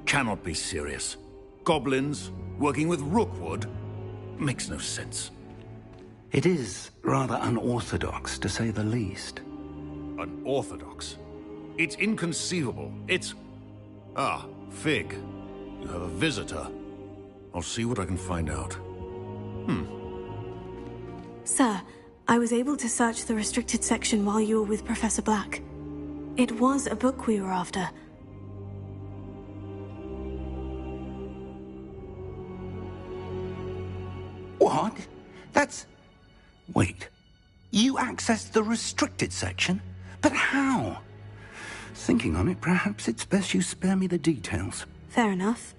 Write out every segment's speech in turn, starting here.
cannot be serious. Goblins working with Rookwood makes no sense. It is rather unorthodox, to say the least. Unorthodox? It's inconceivable. It's... Ah, Fig. You have a visitor. I'll see what I can find out. Sir, I was able to search the restricted section while you were with Professor Black. It was a book we were after. What? That's... Wait. You accessed the restricted section? But how? Thinking on it, perhaps it's best you spare me the details. Fair enough.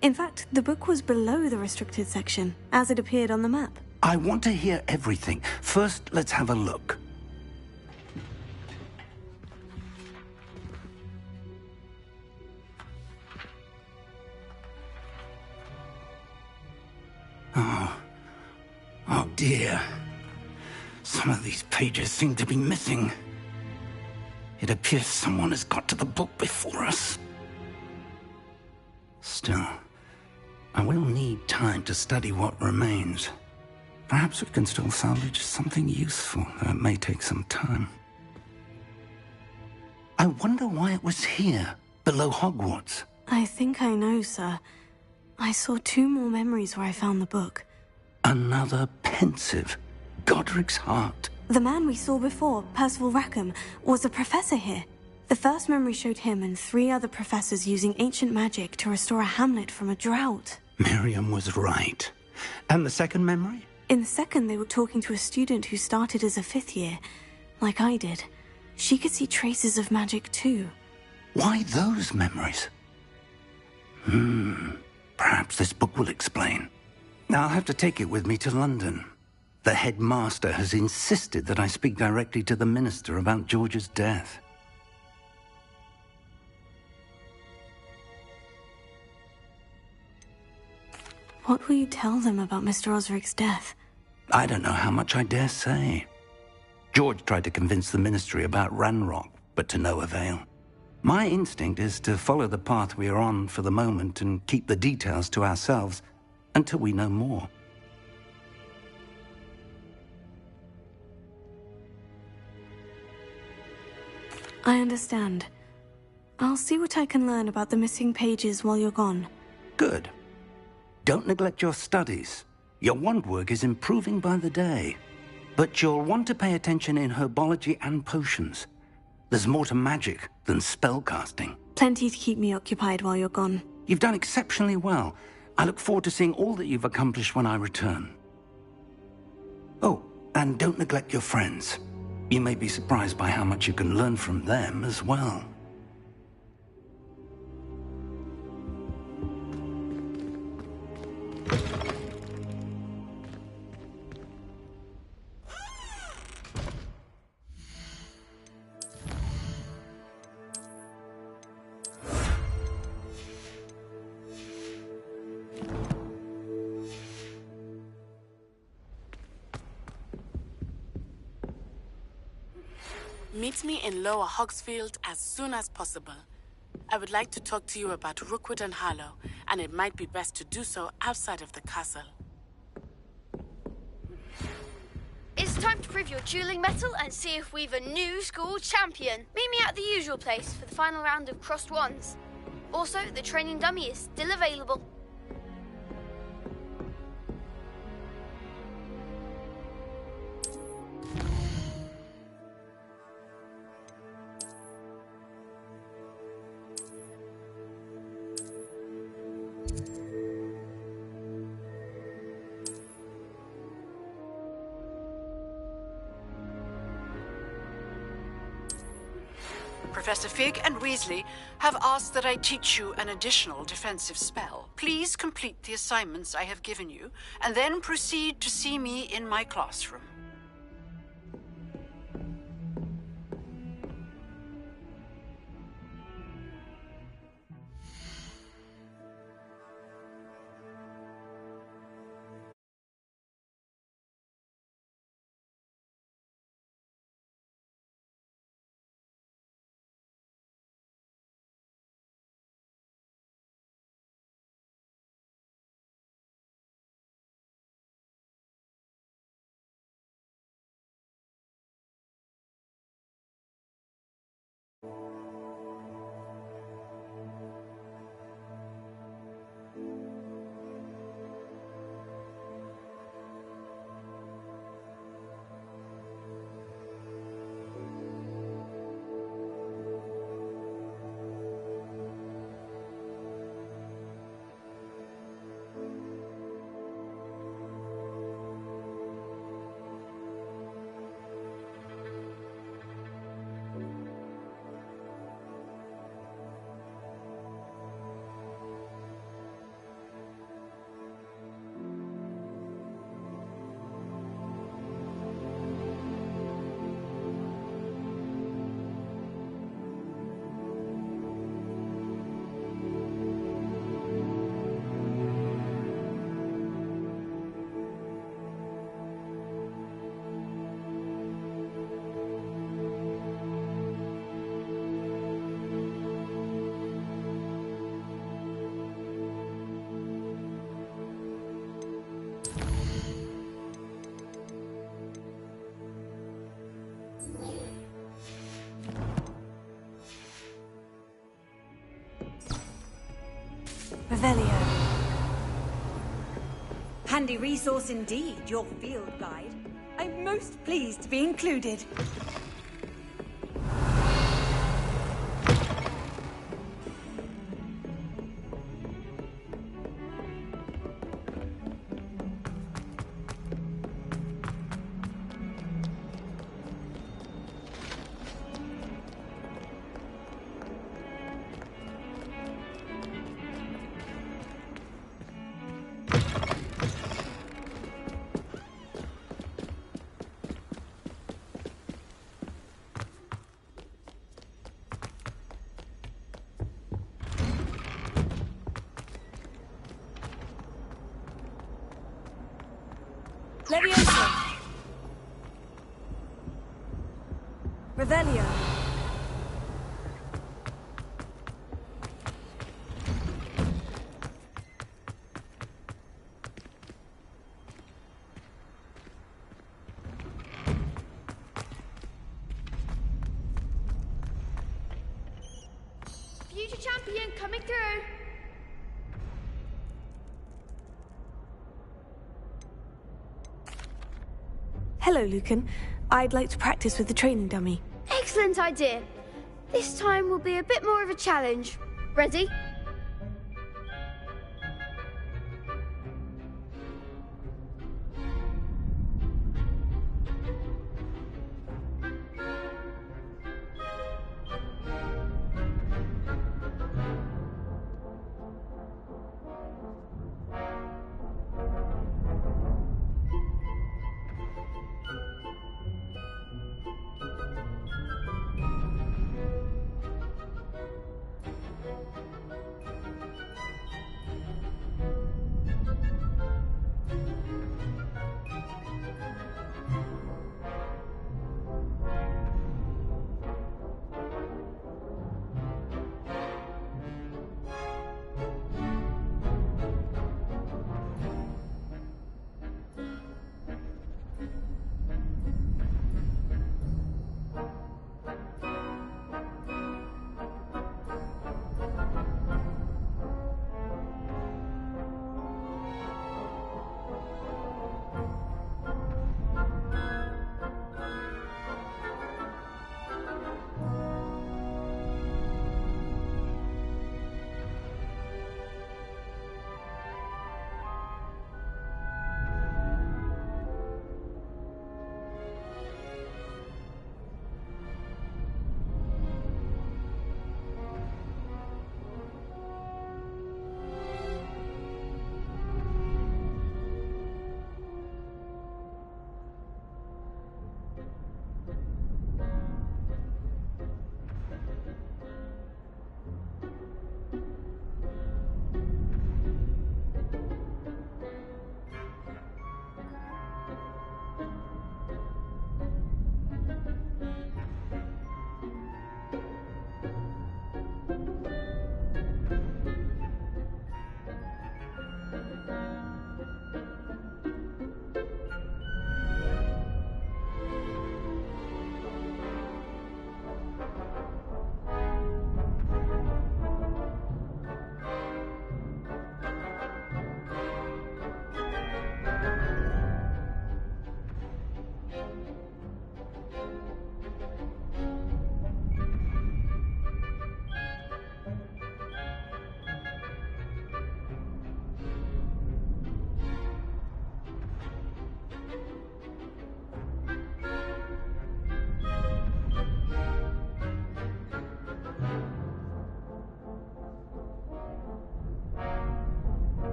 In fact, the book was below the restricted section, as it appeared on the map. I want to hear everything. First, let's have a look. Oh dear. Some of these pages seem to be missing. It appears someone has got to the book before us. Still, I will need time to study what remains. Perhaps we can still salvage something useful, though it may take some time. I wonder why it was here, below Hogwarts. I think I know, sir. I saw 2 more memories where I found the book. Another pensive. Godric's heart. The man we saw before, Percival Rackham, was a professor here. The first memory showed him and 3 other professors using ancient magic to restore a hamlet from a drought. Miriam was right. And the second memory? In the second, they were talking to a student who started as a 5th year, like I did. She could see traces of magic too. Why those memories? Perhaps this book will explain. Now I'll have to take it with me to London. The headmaster has insisted that I speak directly to the minister about George's death. What will you tell them about Mr. Osric's death? I don't know how much I dare say. George tried to convince the ministry about Ranrock, but to no avail. My instinct is to follow the path we are on for the moment and keep the details to ourselves until we know more. I understand. I'll see what I can learn about the missing pages while you're gone. Good. Don't neglect your studies. Your wand work is improving by the day. But you'll want to pay attention in herbology and potions. There's more to magic than spellcasting. Plenty to keep me occupied while you're gone. You've done exceptionally well. I look forward to seeing all that you've accomplished when I return. Oh, and don't neglect your friends. You may be surprised by how much you can learn from them as well. Meet me in Lower Hogsfield as soon as possible. I would like to talk to you about Rookwood and Harlow, and it might be best to do so outside of the castle. It's time to prove your dueling mettle and see if we've a new school champion. Meet me at the usual place for the final round of crossed wands. Also, the training dummy is still available. Professor Fig and Weasley have asked that I teach you an additional defensive spell. Please complete the assignments I have given you, and then proceed to see me in my classroom. Revelio. Handy resource indeed, your field guide. I'm most pleased to be included. Leviosa. Revelio. Future champion coming through. Hello, Lucan. I'd like to practice with the training dummy. Excellent idea. This time will be a bit more of a challenge. Ready?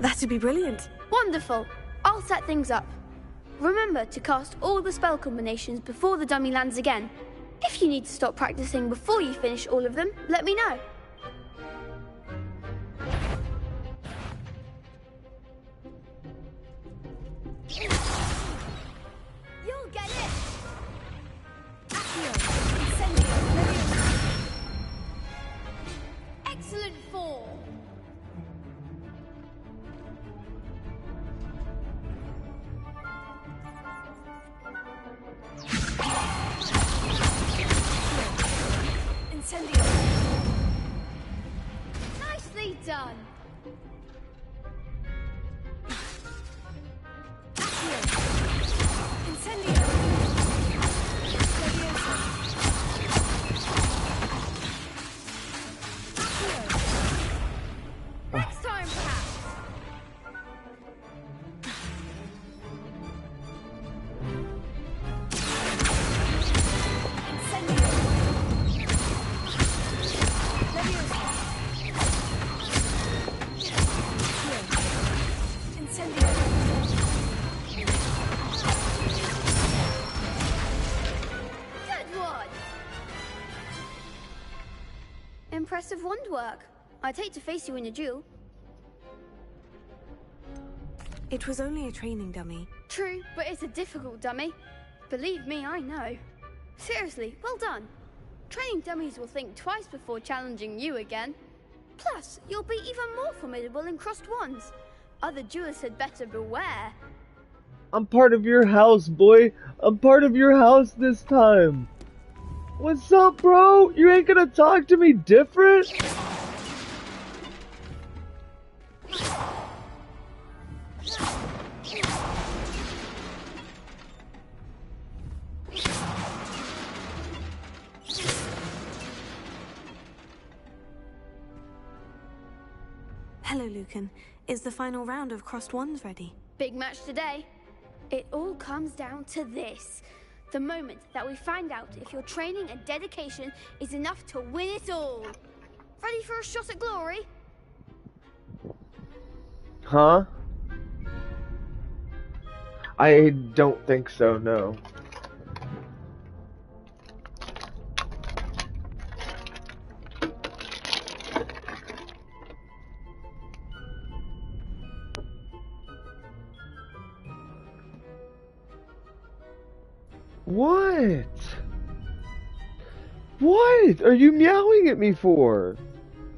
That'd be brilliant. Wonderful. I'll set things up. Remember to cast all the spell combinations before the dummy lands again. If you need to stop practicing before you finish all of them, let me know. You'll get it! Excellent form! Incendio! Nicely done! Incendio! Next time, perhaps! Impressive wand work. I'd hate to face you in a duel. It was only a training dummy. True, but it's a difficult dummy. Believe me, I know. Seriously, well done. Training dummies will think twice before challenging you again. Plus, you'll be even more formidable in crossed wands. Other duelists had better beware. I'm part of your house, boy. I'm part of your house this time. What's up, bro? You ain't gonna talk to me different? Hello, Lucan. Is the final round of crossed wands ready? Big match today. It all comes down to this. The moment that we find out if your training and dedication is enough to win it all. Ready for a shot at glory? Huh? I don't think so, no. What? What are you meowing at me for?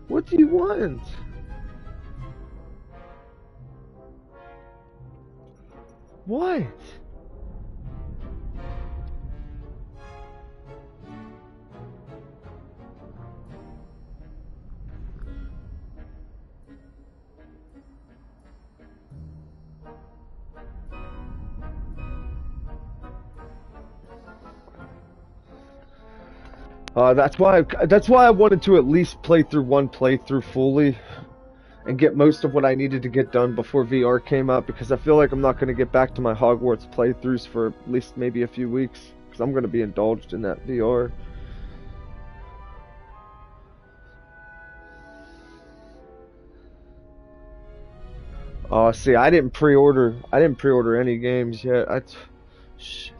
What do you want? What? That's why I wanted to at least play through one playthrough fully and get most of what I needed to get done before VR came out, because I feel like I'm not going to get back to my Hogwarts playthroughs for at least maybe a few weeks, because I'm going to be indulged in that VR. Oh, see, I didn't pre-order any games yet. Shit.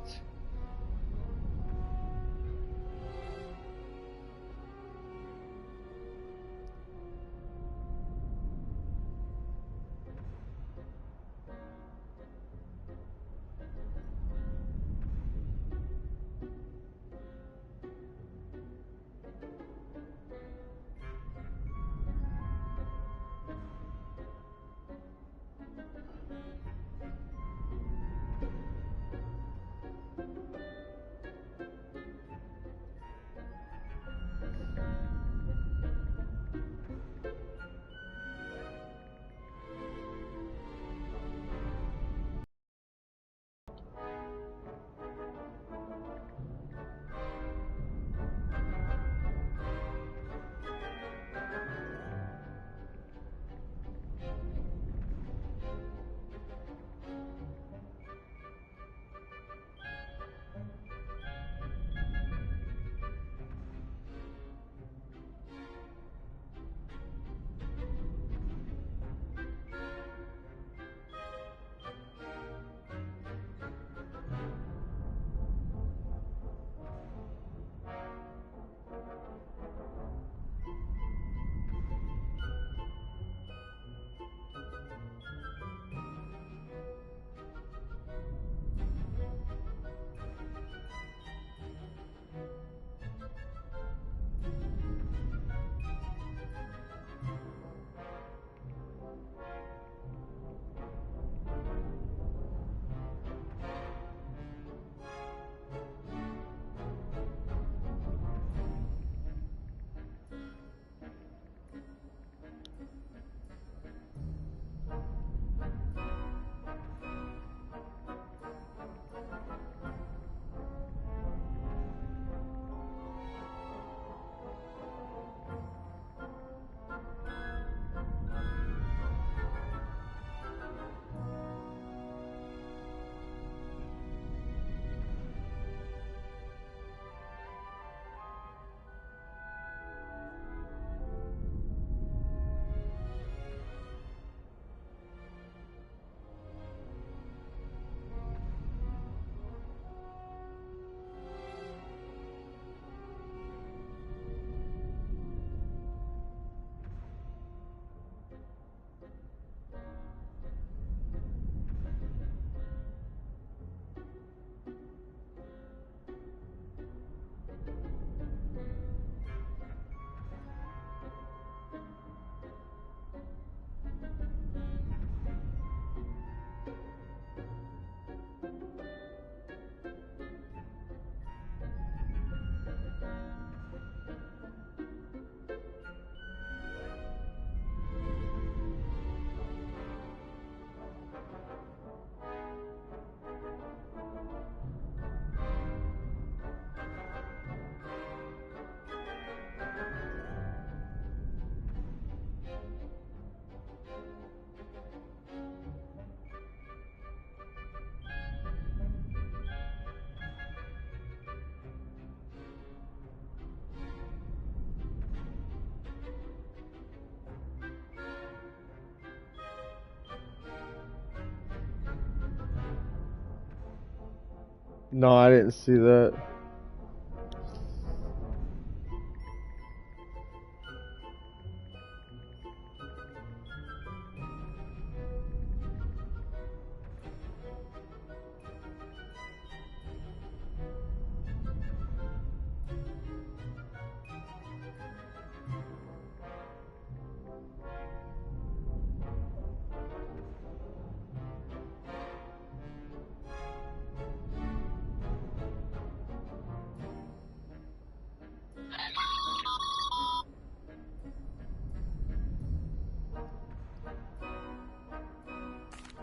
No, I didn't see that.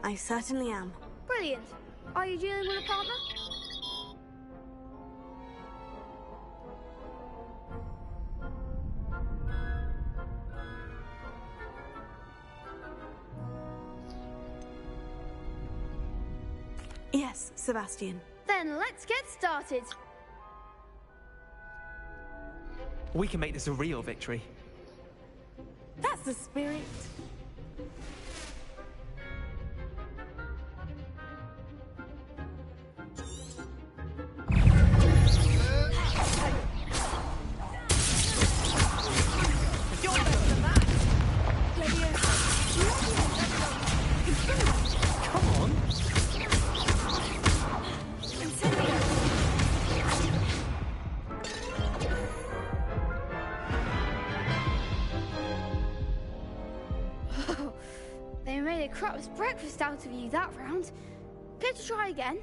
I certainly am. Brilliant. Are you dealing with a partner? Yes, Sebastian. Then let's get started. We can make this a real victory. That's the spirit. They made a crap's breakfast out of you that round. Care to try again?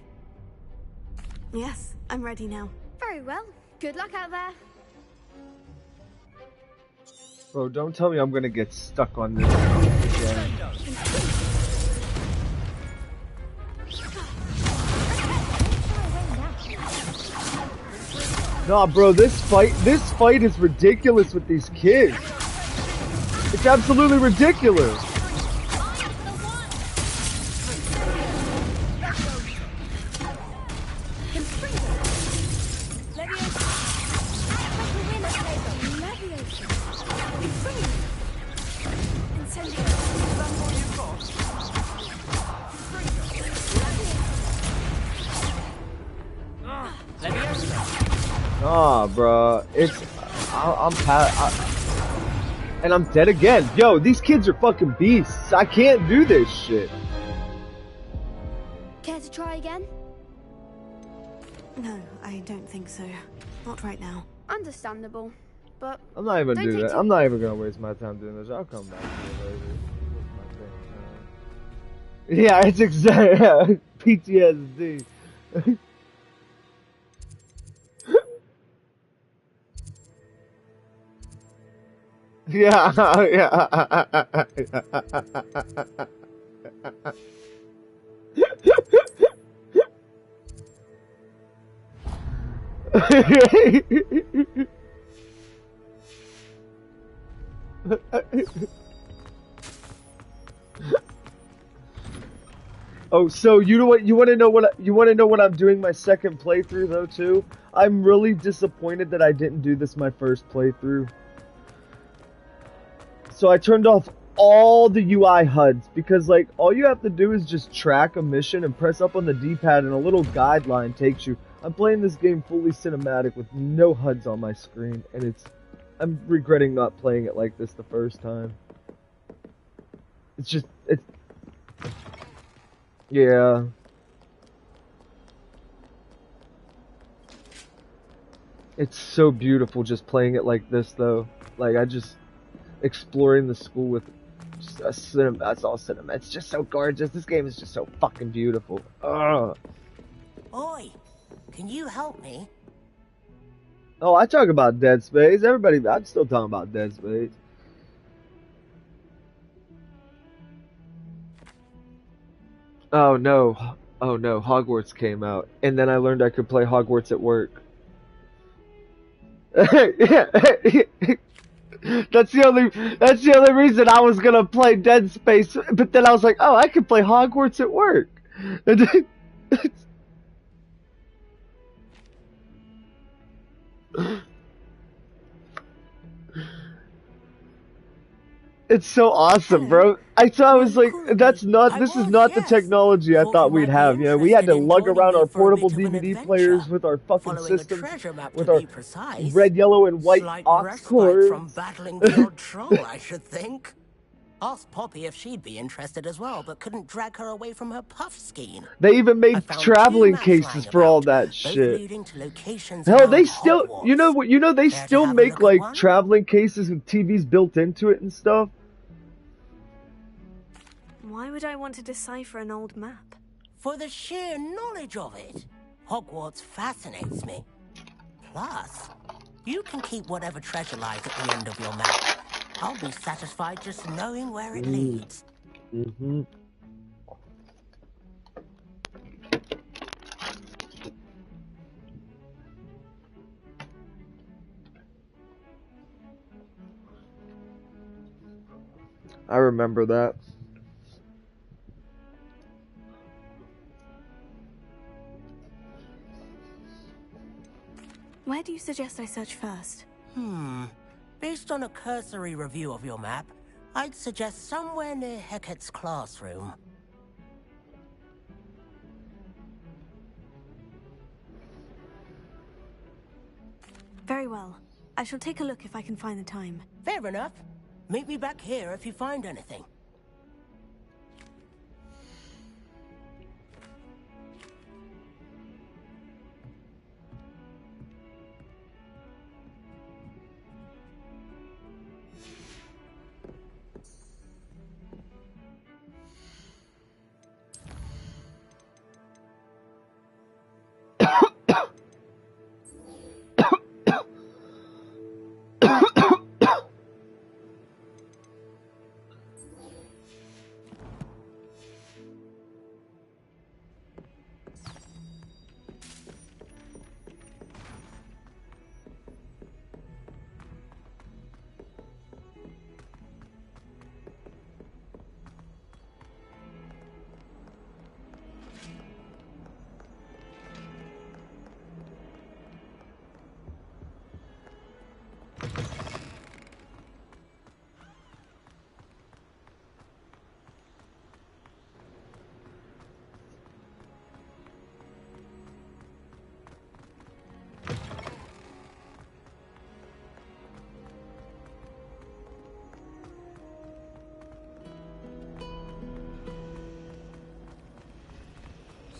Yes, I'm ready now. Very well. Good luck out there. Bro, don't tell me I'm gonna get stuck on this again. Nah, bro, this fight is ridiculous with these kids. It's absolutely ridiculous. Nah, bro, and I'm dead again. Yo, these kids are fucking beasts. I can't do this shit. Care to try again? No, I don't think so. Not right now. Understandable, but I'm not even don't doing take that. too- I'm not even gonna waste my time doing this. I'll come back to it later. Yeah, it's exactly PTSD. Yeah, yeah. Oh, so you know what? You want to know what I'm doing my second playthrough though too? I'm really disappointed that I didn't do this my first playthrough. So I turned off all the UI HUDs because like all you have to do is just track a mission and press up on the D-pad and a little guideline takes you. I'm playing this game fully cinematic with no HUDs on my screen and I'm regretting not playing it like this the first time. Yeah. It's so beautiful just playing it like this though. Like exploring the school with just a cinema. That's all cinema. It's just so gorgeous. This game is just so fucking beautiful. Ugh. Oi, can you help me? Oh, I talk about Dead Space. I'm still talking about Dead Space. Oh no, Hogwarts came out, and then I learned I could play Hogwarts at work. That's the only reason I was gonna play Dead Space, but then I was like, oh, I could play Hogwarts at work. It's so awesome, bro. I was like, this is not the technology I thought we'd have. You know, we had to lug around our portable DVD players with our fucking systems, with our red, yellow, and white Slight aux respite from cords. battling the odd troll, I should think. Asked Poppy if she'd be interested as well, but couldn't drag her away from her puff scheme. They even I made found 2 traveling maps cases lying for all about, that both shit. leading to locations Hell, they around still, Hogwarts. you know what? You know they Care to still have a make look at like one? traveling cases with TVs built into it and stuff. Why would I want to decipher an old map? For the sheer knowledge of it. Hogwarts fascinates me. Plus, you can keep whatever treasure lies at the end of your map. I'll be satisfied just knowing where it leads. Mm-hmm. I remember that. Where do you suggest I search first? Based on a cursory review of your map, I'd suggest somewhere near Hecat's classroom. Very well. I shall take a look if I can find the time. Fair enough. Meet me back here if you find anything.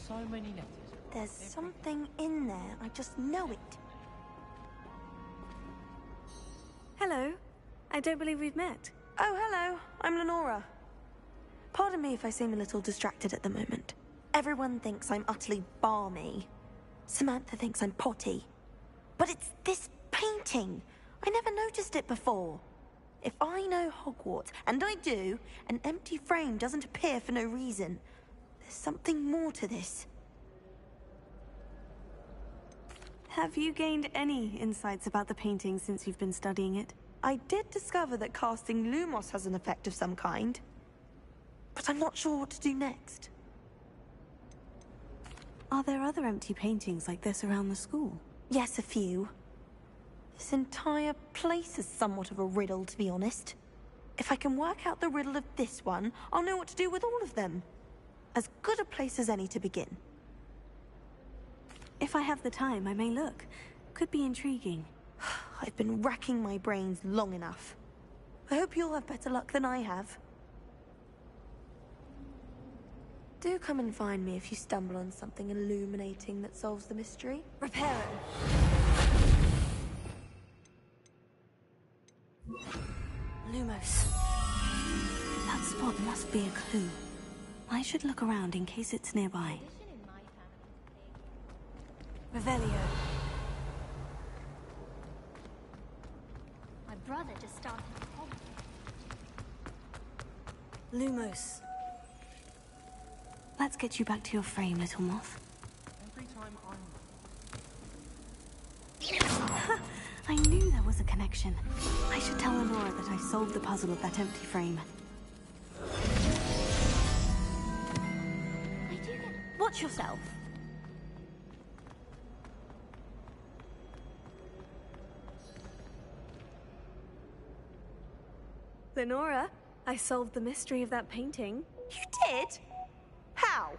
So many letters. There's something in there. I just know it. Hello. I don't believe we've met. Oh, hello. I'm Lenora. Pardon me if I seem a little distracted at the moment. Everyone thinks I'm utterly balmy. Samantha thinks I'm potty. But it's this painting. I never noticed it before. If I know Hogwarts, and I do, an empty frame doesn't appear for no reason. There's something more to this. Have you gained any insights about the painting since you've been studying it? I did discover that casting Lumos has an effect of some kind. But I'm not sure what to do next. Are there other empty paintings like this around the school? Yes, a few. This entire place is somewhat of a riddle, to be honest. If I can work out the riddle of this one, I'll know what to do with all of them. As good a place as any to begin. If I have the time, I may look. Could be intriguing. I've been racking my brains long enough. I hope you'll have better luck than I have. Do come and find me if you stumble on something illuminating that solves the mystery. Reparo. Lumos. That spot must be a clue. I should look around in case it's nearby. Revelio. My brother just started Lumos. Let's get you back to your frame, little moth. Every time I knew there was a connection. I should tell Lenora that I solved the puzzle of that empty frame. Watch yourself. Lenora, I solved the mystery of that painting. You did? How?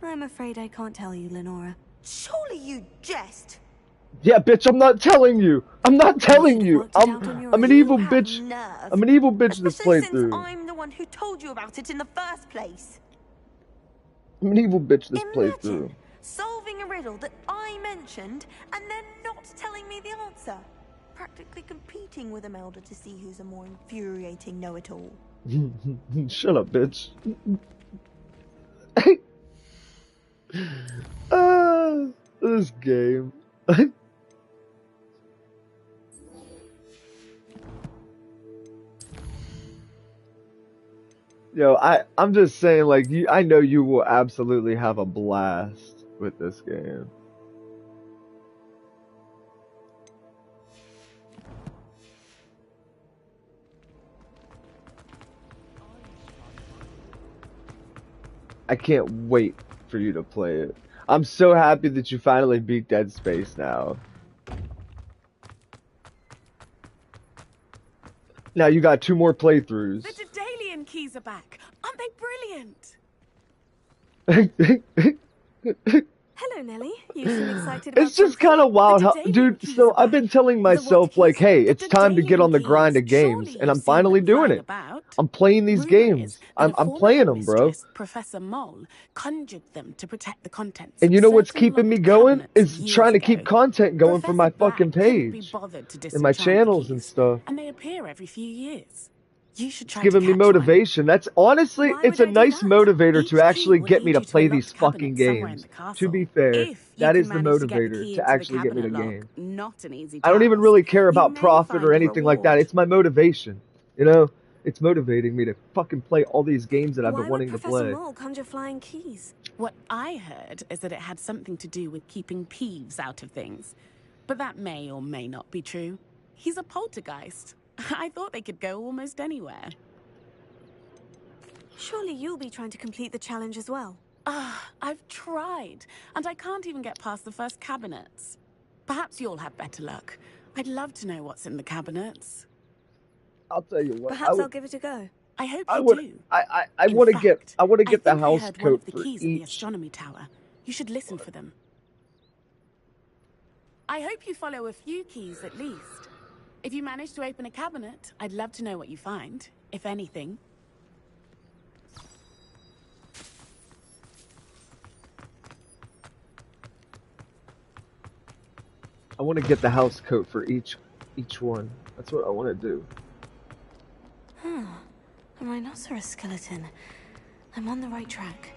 I'm afraid I can't tell you, Lenora. Surely you jest. Yeah, bitch, I'm not telling you. I'm not telling you. I'm an evil bitch. Nerve. I'm an evil bitch this Especially since playthrough. I'm the one who told you about it in the first place. I'm an evil bitch this Imagine playthrough. solving a riddle that I mentioned and then not telling me the answer. Practically competing with Imelda to see who's a more infuriating know-it-all. Shut up, bitch. This game. Yo, I'm just saying, like, I know you will absolutely have a blast with this game. I can't wait for you to play it. I'm so happy that you finally beat Dead Space now. Now you got 2 more playthroughs. The Daedalian keys are back. Aren't they brilliant? Hello, Nellie. You seem excited about It's just kind of wild how, dude, so I've been telling myself, like, hey, it's time to get on the grind of games, and I'm finally doing it. I'm playing these games. I'm playing them, bro. Professor Mole conjured them to protect the contents. And you know what's keeping me going? Is trying to keep content going for my fucking page. And my channels and stuff. And they appear every few years. You should try It's giving me motivation. That's honestly, it's a nice motivator to actually get me to play these fucking games. To be fair, that is the motivator to actually get me to game. Not an easy task. I don't even really care about profit or anything like that. It's my motivation. You know? It's motivating me to fucking play all these games that I've been wanting to play. Why would Professor Mole conjure flying keys? What I heard is that it had something to do with keeping Peeves out of things. But that may or may not be true. He's a poltergeist. I thought they could go almost anywhere. Surely you'll be trying to complete the challenge as well. I've tried, and I can't even get past the first cabinets. Perhaps you'll have better luck. I'd love to know what's in the cabinets. I'll tell you what. Perhaps I'll give it a go. I hope you do. I want to get the house I heard code one of the for keys in the each. astronomy tower. You should listen for them. I hope you follow a few keys at least. If you manage to open a cabinet, I'd love to know what you find, if anything. I want to get the house code for each one. That's what I want to do. A rhinoceros skeleton. I'm on the right track.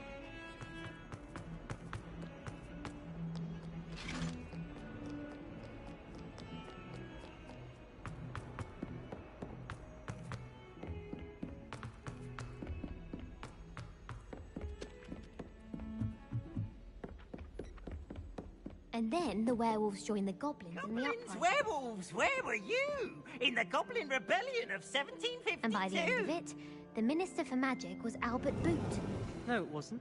And then the werewolves joined the goblins in the uprising. Werewolves, where were you? In the Goblin Rebellion of 1752. And by the end of it, the Minister for Magic was Albert Boot. No, it wasn't.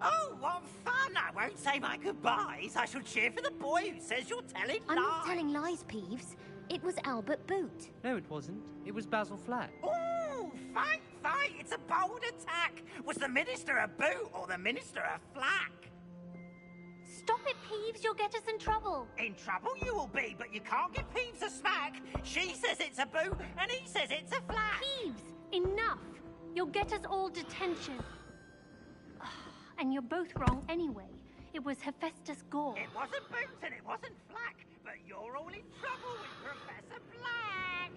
Oh, what fun! I won't say my goodbyes. I shall cheer for the boy who says you're telling lies. I'm not telling lies, Peeves. It was Albert Boot. No, it wasn't. It was Basil Flack. Ooh, fight! It's a bold attack. Was the Minister a Boot or the Minister a Flack? Stop it, Peeves. You'll get us in trouble. In trouble you will be, but you can't give Peeves a smack. She says it's a Boot, and he says it's a Flack. Peeves, enough. You'll get us all detention. And you're both wrong anyway. It was Hephaestus Gore. It wasn't Boot and it wasn't Flack, but you're all in trouble with Professor Black.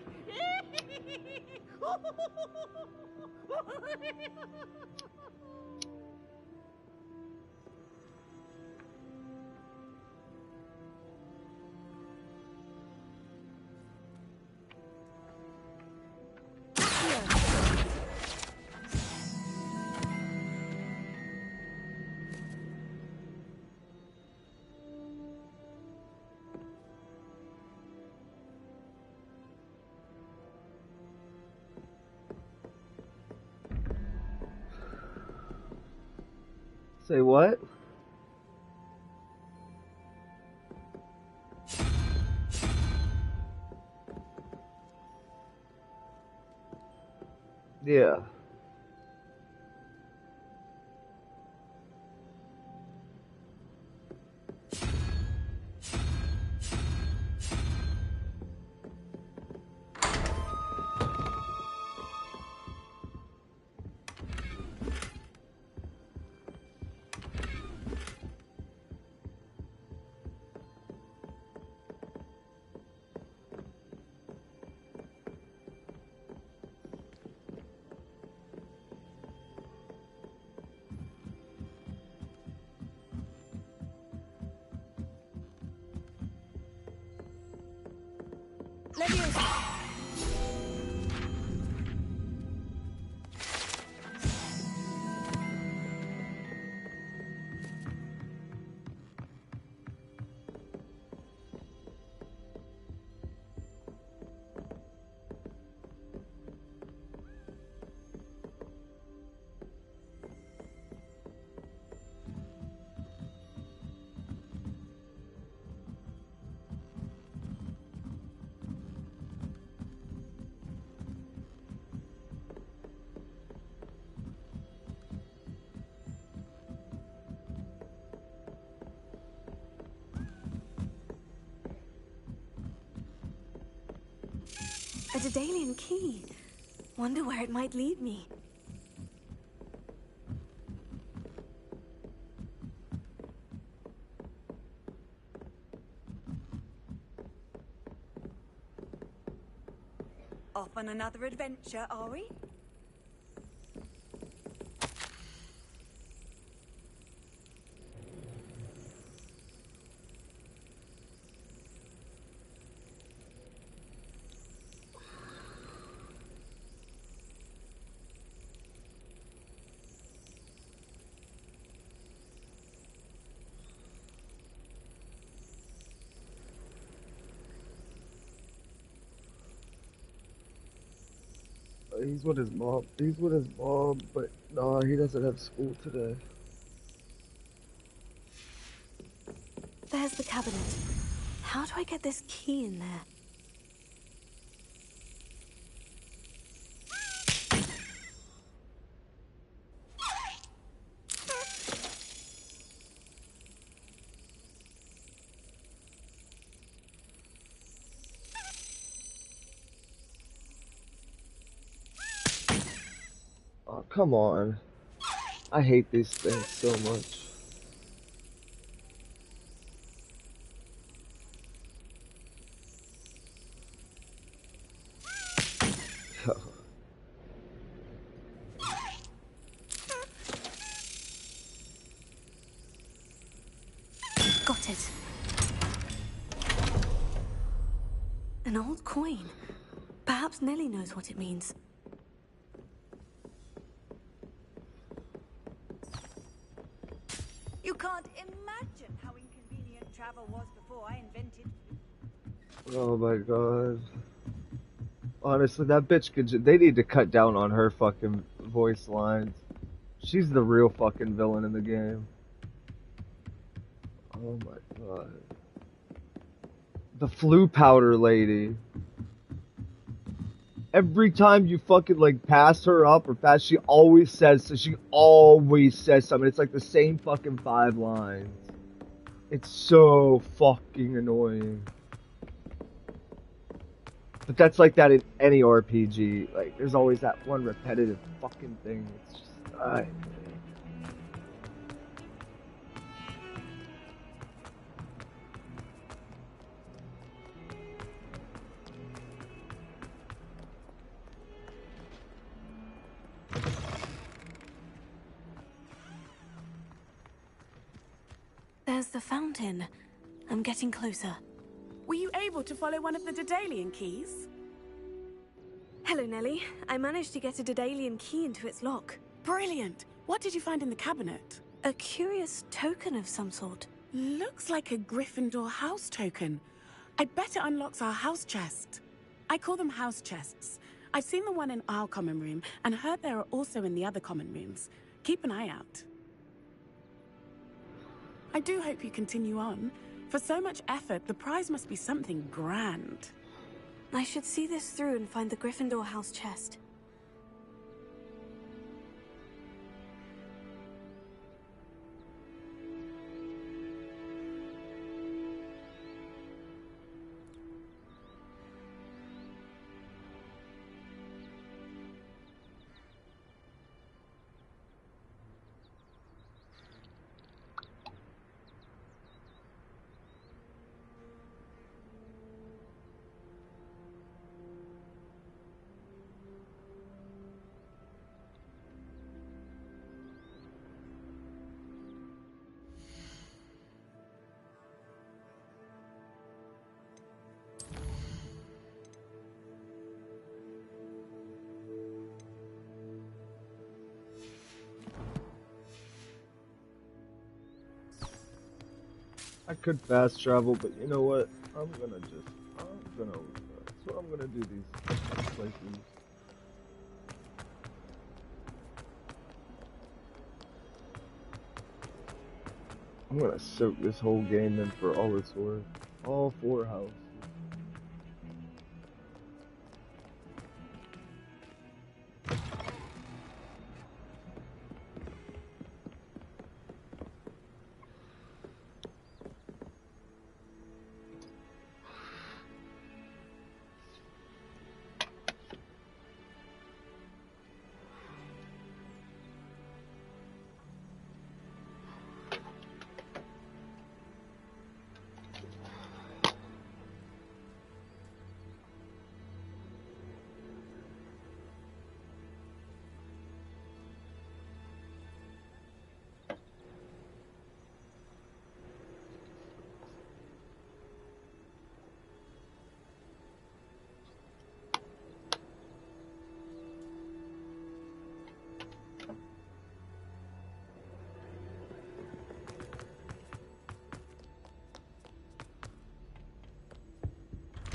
Say what? Yeah. A Daedalian key. Wonder where it might lead me. Off on another adventure, are we? He's with his mom. He's with his mom, but no, he doesn't have school today. There's the cabinet. How do I get this key in there? Oh, come on. I hate these things so much. Got it. An old coin. Perhaps Nellie knows what it means. You can't imagine how inconvenient travel was before I invented. Oh my god. Honestly, that bitch could. They need to cut down on her fucking voice lines. She's the real fucking villain in the game. Oh my god. The flu powder lady. Every time you fucking like pass her up or pass, she always says something. It's like the same fucking 5 lines. It's so fucking annoying. But that's like that in any RPG. Like, there's always that one repetitive fucking thing. It's just, There's the fountain. I'm getting closer. Were you able to follow one of the Daedalian keys? Hello, Nellie. I managed to get a Daedalian key into its lock. Brilliant! What did you find in the cabinet? A curious token of some sort. Looks like a Gryffindor house token. I bet it unlocks our house chest. I call them house chests. I've seen the one in our common room and heard there are also in the other common rooms. Keep an eye out. I do hope you continue on. For so much effort, the prize must be something grand. I should see this through and find the Gryffindor house chest. I could fast travel, but you know what? That's what I'm gonna do these playthroughs. I'm gonna soak this whole game in for all it's worth. All 4 houses.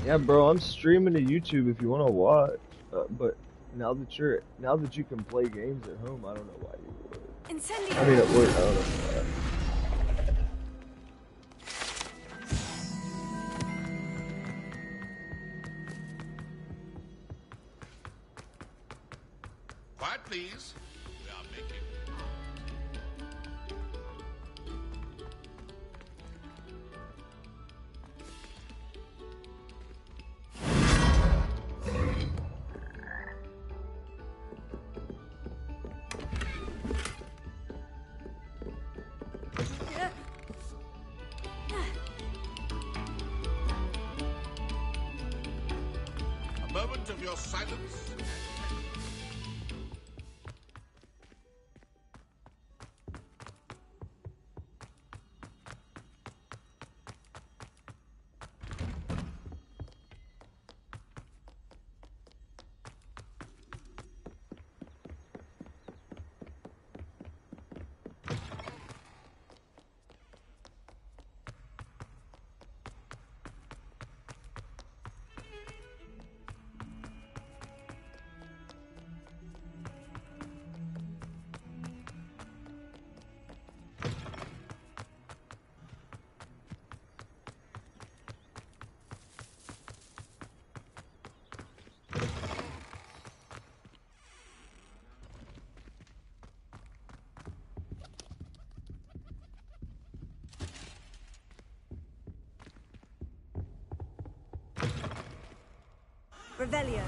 Yeah, bro, I'm streaming to YouTube if you want to watch. But now that you can play games at home, I don't know why you would. Incendio. I mean, at work, I don't know why. Quiet, please. We are making. A moment of your silence. Revelio.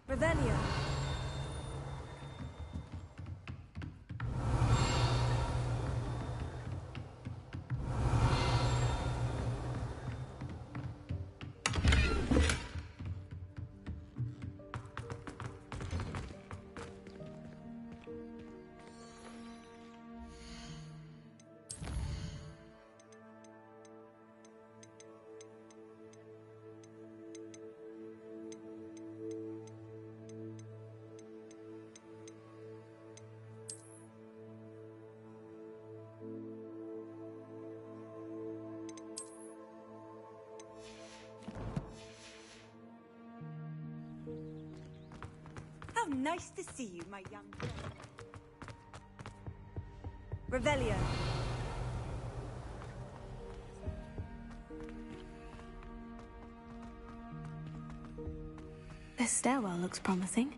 Revelio. How nice to see you, my young friend. Revelio. This stairwell looks promising.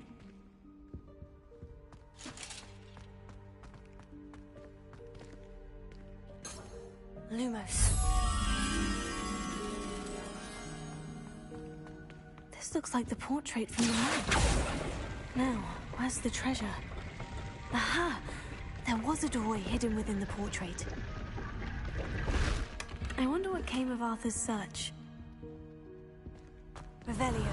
Lumos. This looks like the portrait from the map. Now, where's the treasure? Aha! There was a doorway hidden within the portrait. I wonder what came of Arthur's search. Revelio.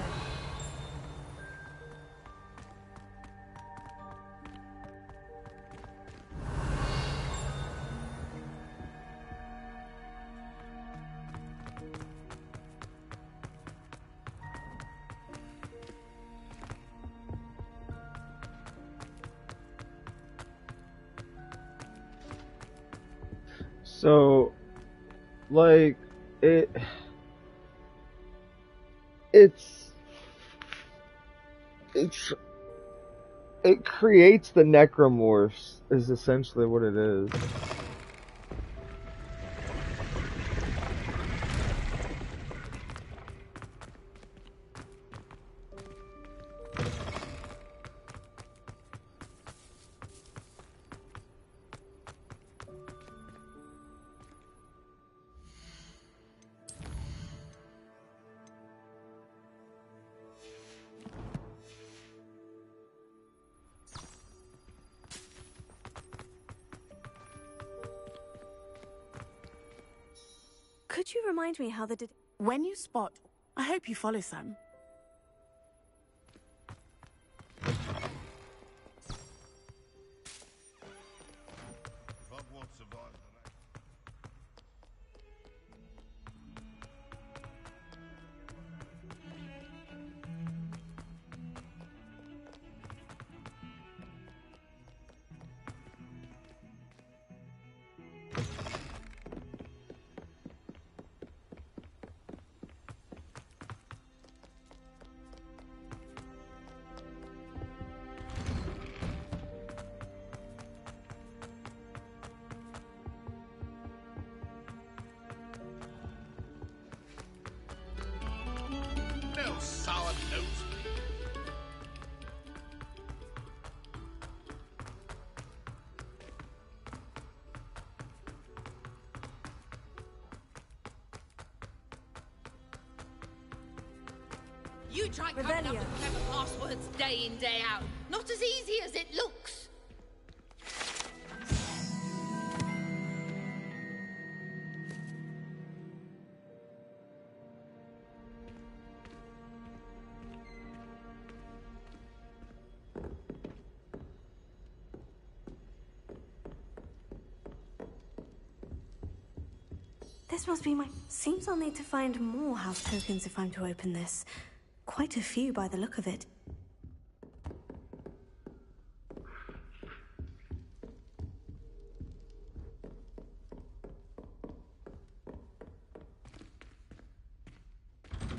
So, like, it creates the necromorphs, is essentially what it is. Could you remind me how the When you spot, I hope you follow Sam. Hogwarts survived the night. No sour notes. You try coming up with clever passwords day in, day out. Not as easy as it looks. This must be my... Seems I'll need to find more house tokens if I'm to open this. Quite a few by the look of it.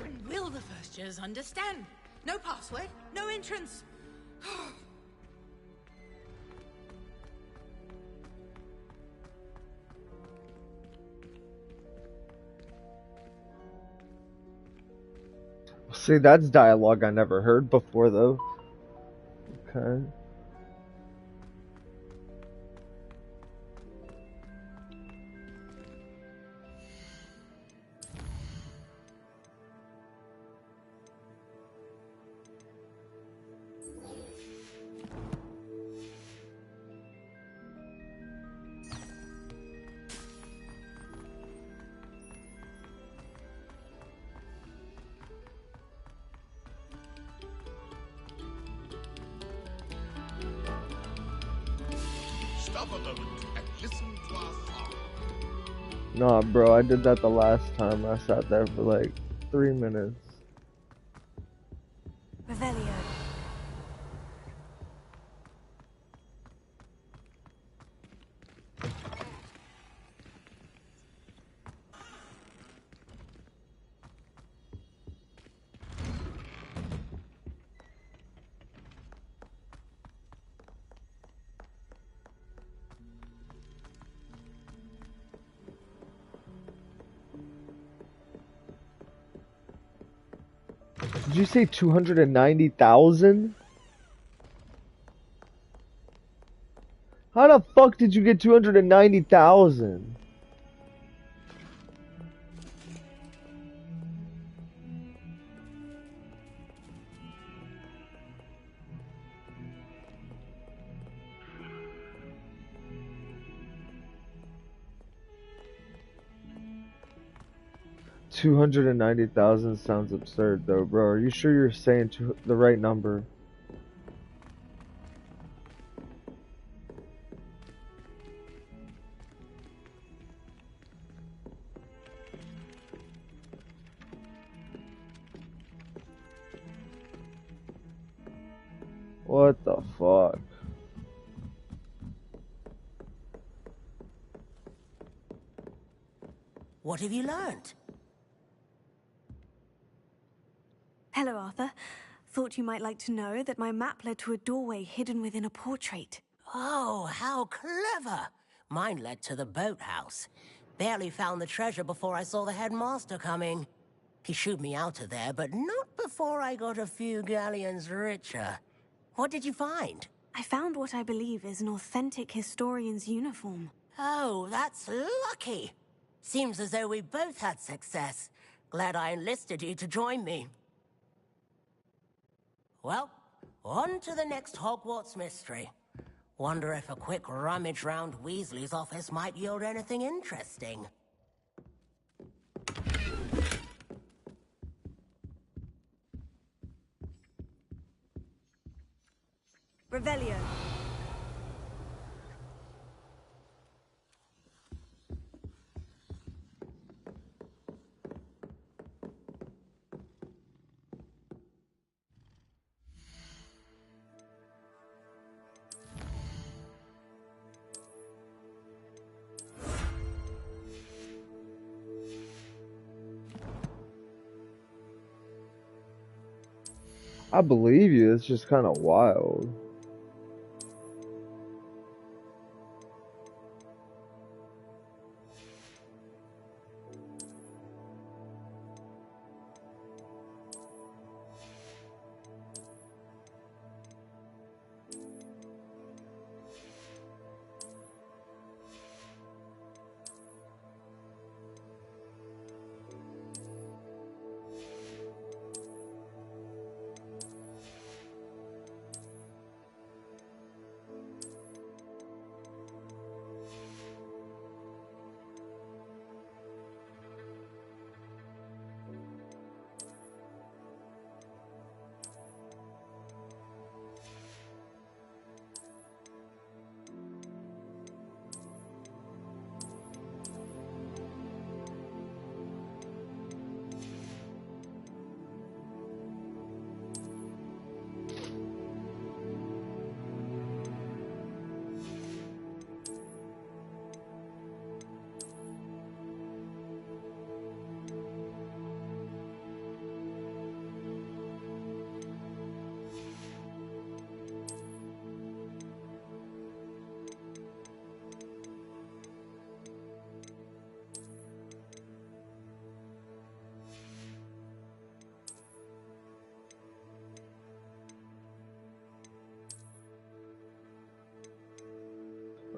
And will the first years understand? No password, no entrance. See, that's dialogue I never heard before, though. Okay. Stop a moment and listen to our song. Nah, bro, I did that the last time. I sat there for like 3 minutes. Revelio. Did you say 290,000? How the fuck did you get 290,000? 290,000 sounds absurd though, bro. Are you sure you're saying the right number? What the fuck? What have you learned? Hello, Arthur. Thought you might like to know that my map led to a doorway hidden within a portrait. Oh, how clever! Mine led to the boathouse. Barely found the treasure before I saw the headmaster coming. He shooed me out of there, but not before I got a few galleons richer. What did you find? I found what I believe is an authentic historian's uniform. Oh, that's lucky. Seems as though we both had success. Glad I enlisted you to join me. Well, on to the next Hogwarts mystery. Wonder if a quick rummage round Weasley's office might yield anything interesting. Revelio. I believe you, it's just kind of wild.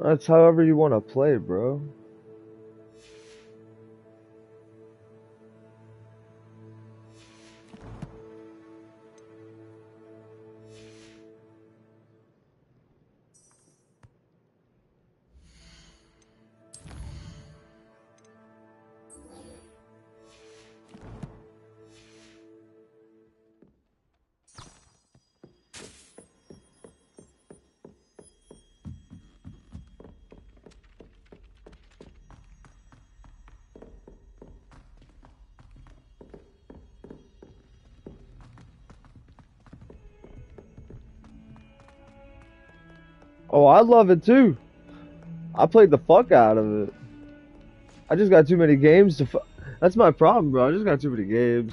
That's however you want to play, bro. Oh, I love it too. I played the fuck out of it. I just got too many games to. That's my problem, bro. I just got too many games.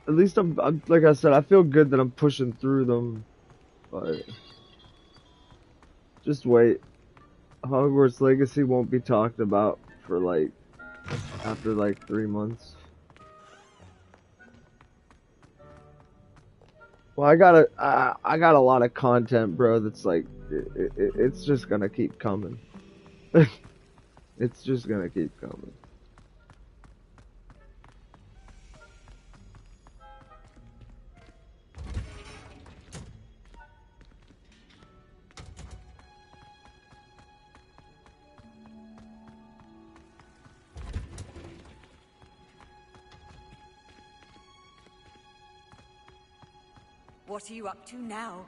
At least I'm like I said, I feel good that I'm pushing through them. But just wait. Hogwarts Legacy won't be talked about for like after like 3 months. Well, I got a lot of content, bro. That's like it's just gonna keep coming. It's just gonna keep coming. What are you up to now?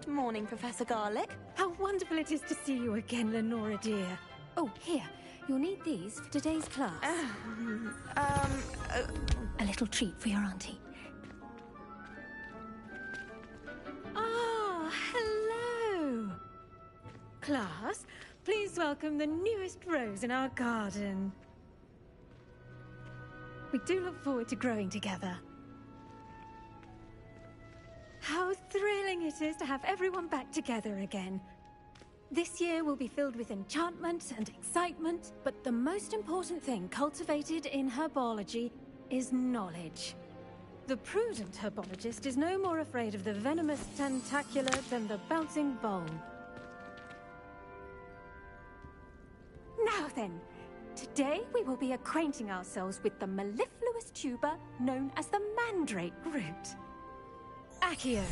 Good morning, Professor Garlick. How wonderful it is to see you again, Lenora dear. Oh, here. You'll need these for today's class. A little treat for your auntie. Ah, hello. Class, please welcome the newest rose in our garden. We do look forward to growing together. How thrilling it is to have everyone back together again. This year will be filled with enchantment and excitement, but the most important thing cultivated in herbology is knowledge. The prudent herbologist is no more afraid of the venomous tentacula than the bouncing bulb. Now then, today we will be acquainting ourselves with the mellifluous tuber known as the mandrake root. Accio.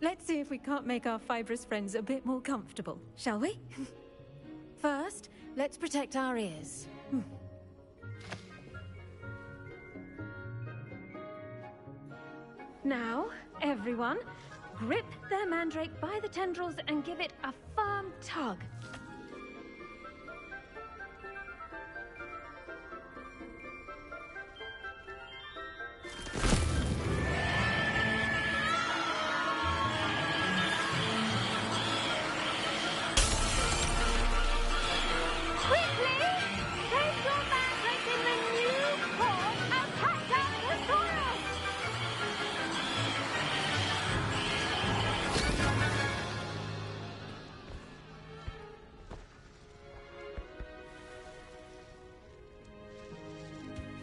Let's see if we can't make our fibrous friends a bit more comfortable, shall we? First, let's protect our ears. Now, everyone, grip their mandrake by the tendrils and give it a firm tug.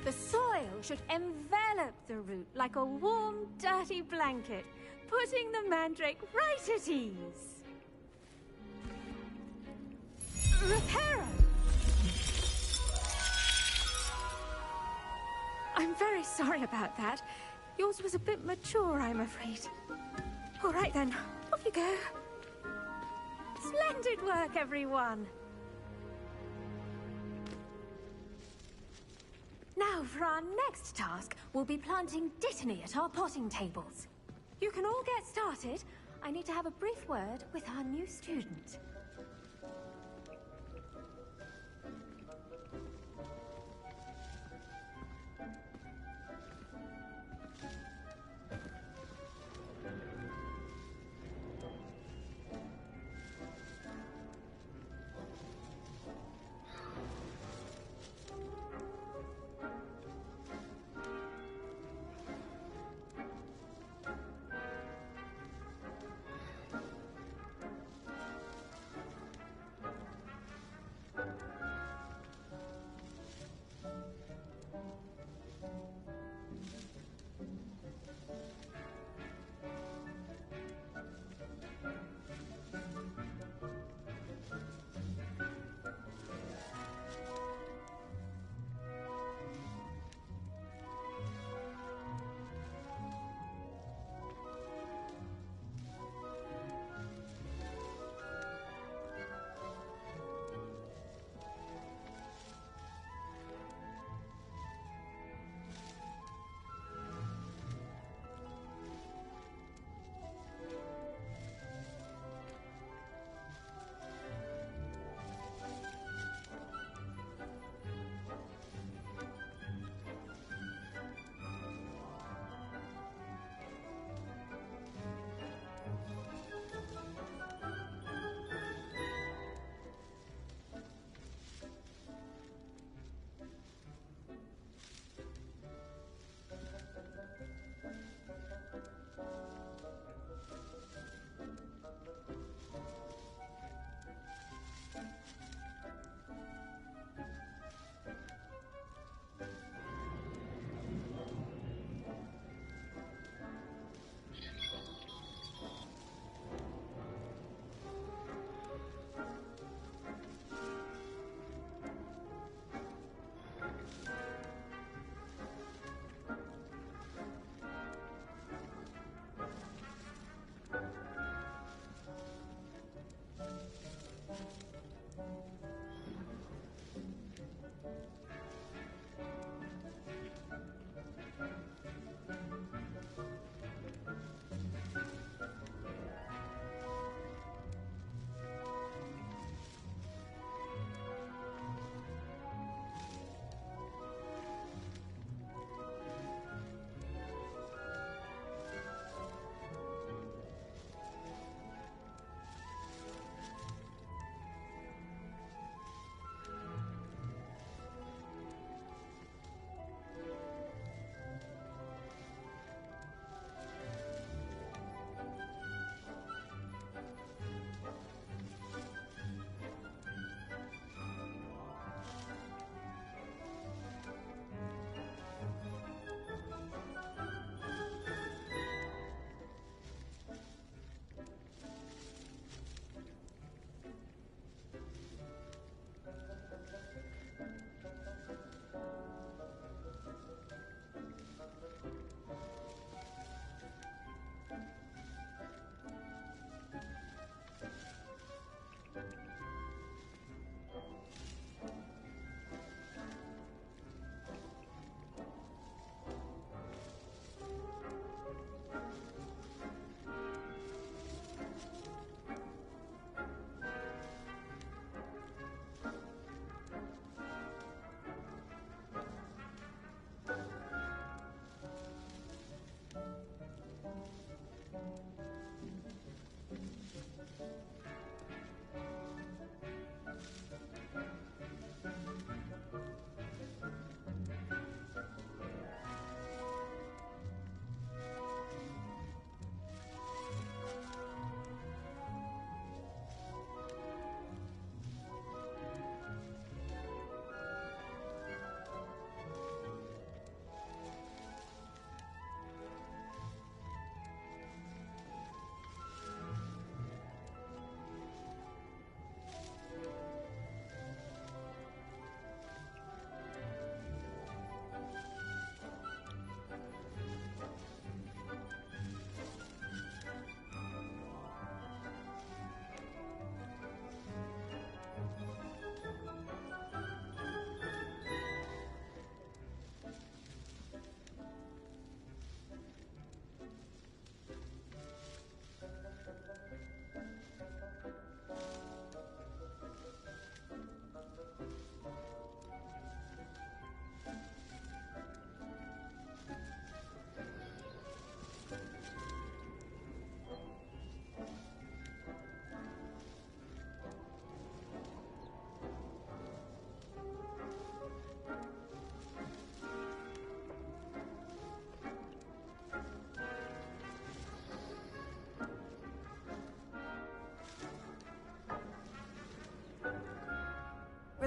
The soil should envelop the root like a warm, dirty blanket, putting the mandrake right at ease. Reparo! I'm very sorry about that. Yours was a bit mature, I'm afraid. All right then, off you go. Splendid work, everyone. Now, for our next task, we'll be planting Dittany at our potting tables. You can all get started. I need to have a brief word with our new student.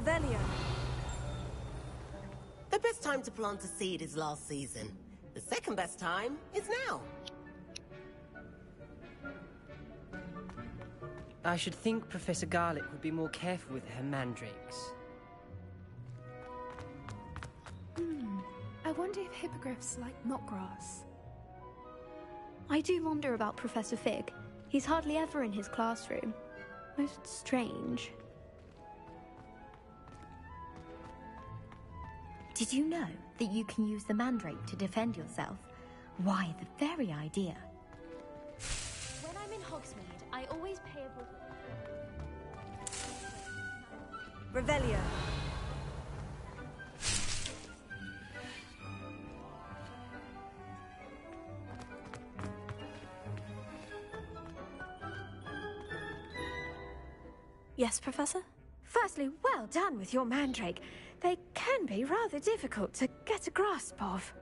Revelio. The best time to plant a seed is last season. The second best time is now. I should think Professor Garlick would be more careful with her mandrakes. I wonder if hippogriffs like knotgrass. I do wonder about Professor Fig. He's hardly ever in his classroom. Most strange. Did you know that you can use the mandrake to defend yourself? Why, the very idea. When I'm in Hogsmeade, I always pay a Revelio. Yes, Professor? Firstly, well done with your mandrake. They can be rather difficult to get a grasp of.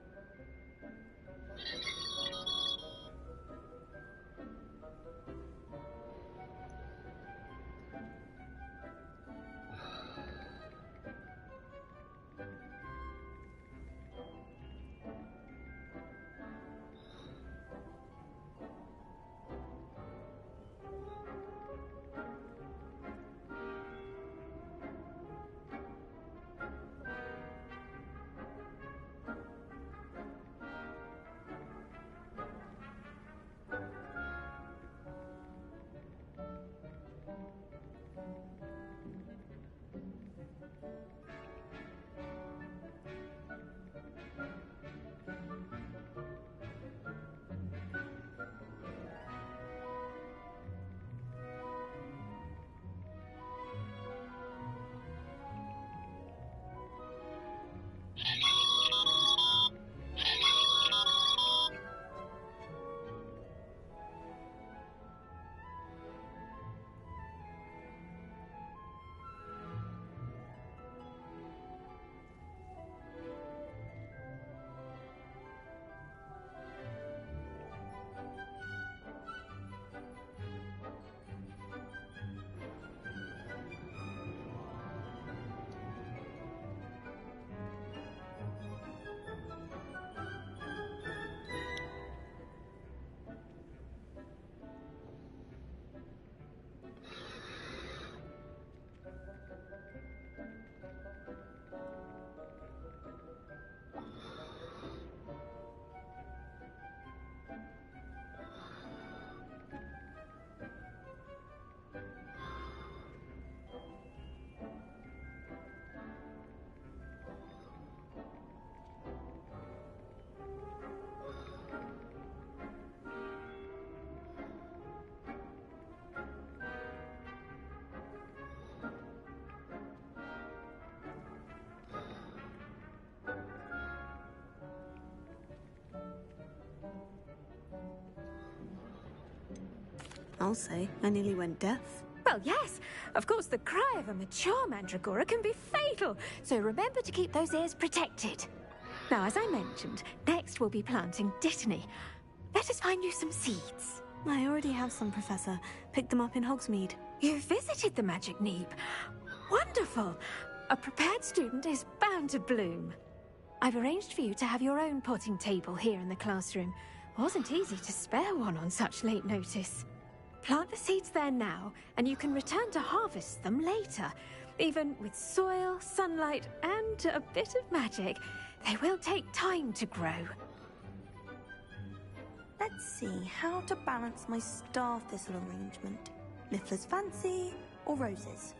I'll say, I nearly went deaf. Well, yes. Of course, the cry of a mature mandragora can be fatal, so remember to keep those ears protected. Now, as I mentioned, next we'll be planting Dittany. Let us find you some seeds. I already have some, Professor. Picked them up in Hogsmeade. You visited the Magic Neep. Wonderful. A prepared student is bound to bloom. I've arranged for you to have your own potting table here in the classroom. Wasn't easy to spare one on such late notice. Plant the seeds there now, and you can return to harvest them later. Even with soil, sunlight, and a bit of magic, they will take time to grow. Let's see how to balance my star thistle arrangement. Niffler's fancy or roses?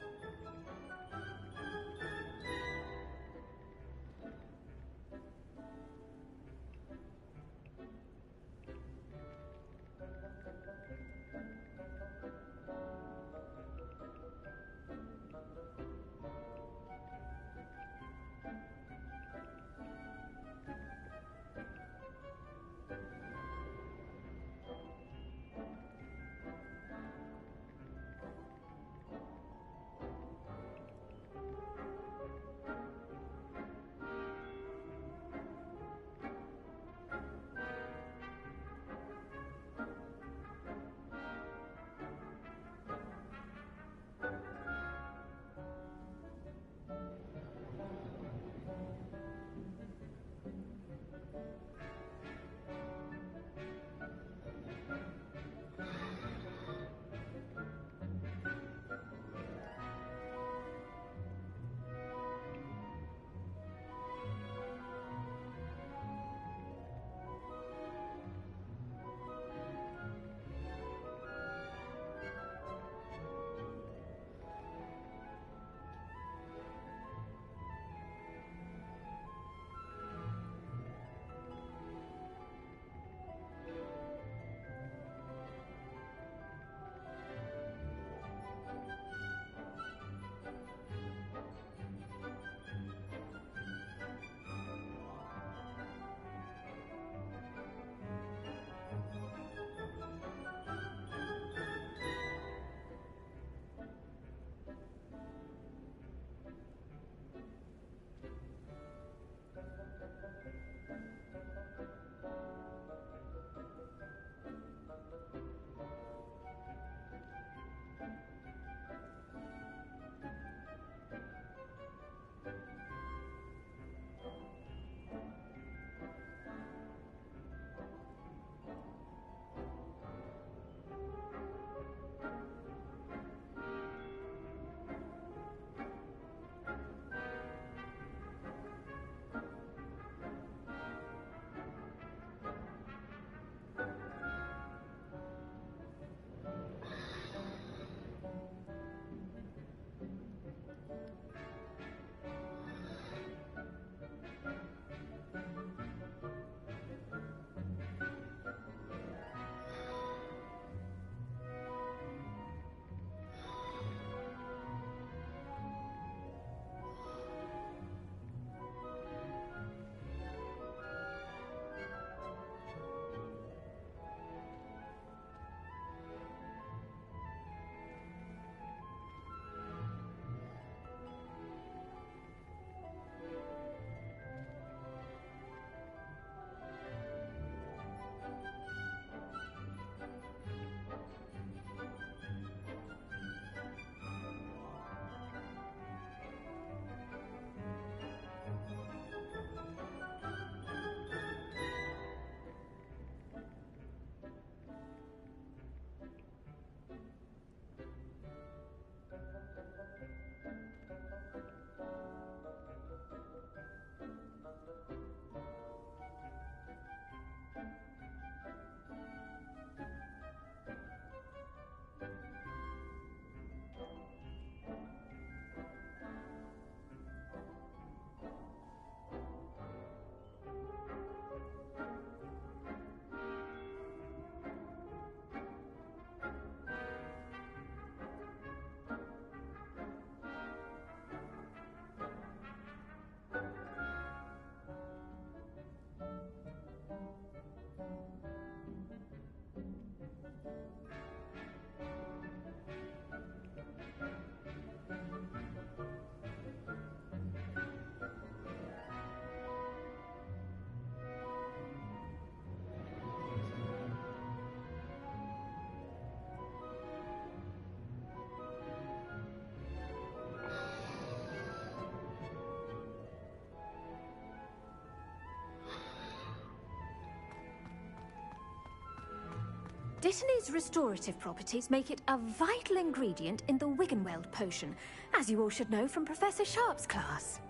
Dittany's restorative properties make it a vital ingredient in the Wiggenweld potion, as you all should know from Professor Sharp's class.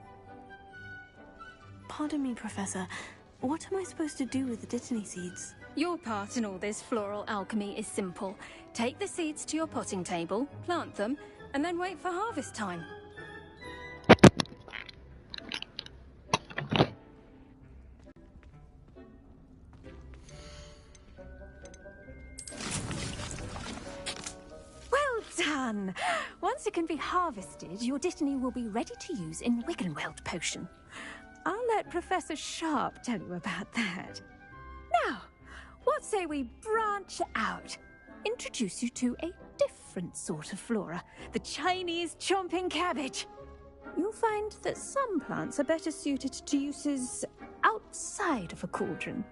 Pardon me, Professor. What am I supposed to do with the Dittany seeds? Your part in all this floral alchemy is simple. Take the seeds to your potting table, plant them, and then wait for harvest time. Well done! Once it can be harvested, your Dittany will be ready to use in Wiggenweld potion. I'll let Professor Sharp tell you about that. Now, what say we branch out? Introduce you to a different sort of flora, the Chinese chomping cabbage. You'll find that some plants are better suited to uses outside of a cauldron.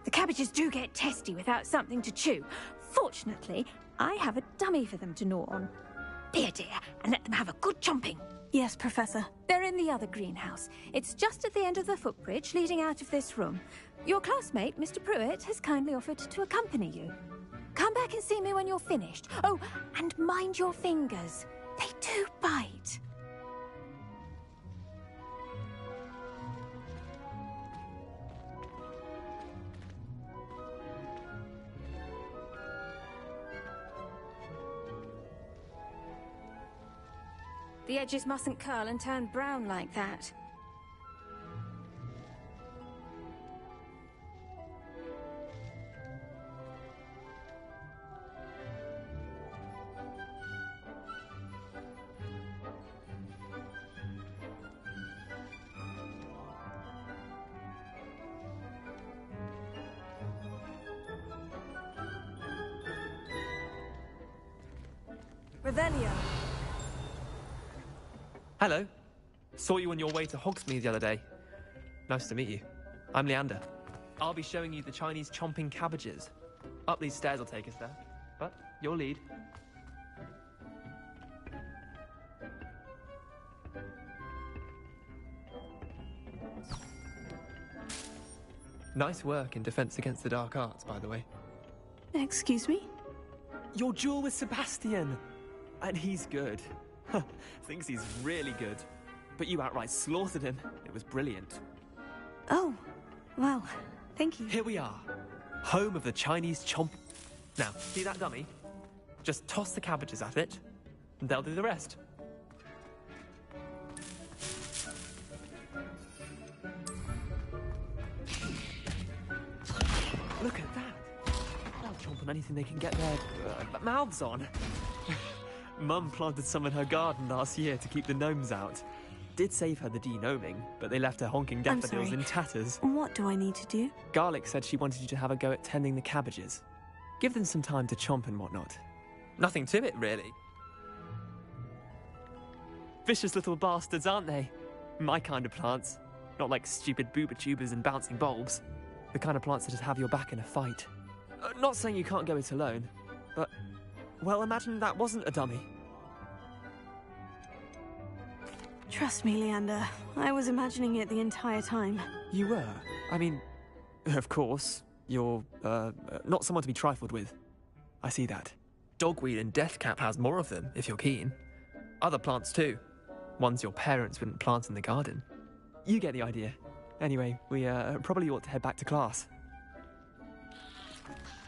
The cabbages do get testy without something to chew. Fortunately, I have a dummy for them to gnaw on. Be a dear and let them have a good chomping. Yes, Professor. They're in the other greenhouse. It's just at the end of the footbridge leading out of this room. Your classmate, Mr. Pruitt, has kindly offered to accompany you. Come back and see me when you're finished. Oh, and mind your fingers. They do bite. The edges mustn't curl and turn brown like that. Revelio. Hello. Saw you on your way to Hogsmeade the other day. Nice to meet you. I'm Leander. I'll be showing you the Chinese chomping cabbages. Up these stairs will take us there. But your lead. Nice work in Defense Against the Dark Arts, by the way. Excuse me? Your duel with Sebastian! And he's good. Thinks he's really good. But you outright slaughtered him. It was brilliant. Oh, well, thank you. Here we are. Home of the Chinese chomp... Now, see that dummy? Just toss the cabbages at it, and they'll do the rest. Look at that. They'll chomp on anything they can get their mouths on. Mum planted some in her garden last year to keep the gnomes out. Did save her the de-gnoming, but they left her honking daffodils in tatters. What do I need to do? Garlic said she wanted you to have a go at tending the cabbages. Give them some time to chomp and whatnot. Nothing to it, really. Vicious little bastards, aren't they? My kind of plants. Not like stupid booba tubers and bouncing bulbs. The kind of plants that just have your back in a fight. Not saying you can't go it alone, but... well, imagine that wasn't a dummy. Trust me, Leander. I was imagining it the entire time. You were? I mean, of course, you're, not someone to be trifled with. I see that. Dogweed and deathcap has more of them, if you're keen. Other plants too. Ones your parents wouldn't plant in the garden. You get the idea. Anyway, we, probably ought to head back to class.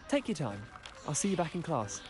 Take your time. I'll see you back in class.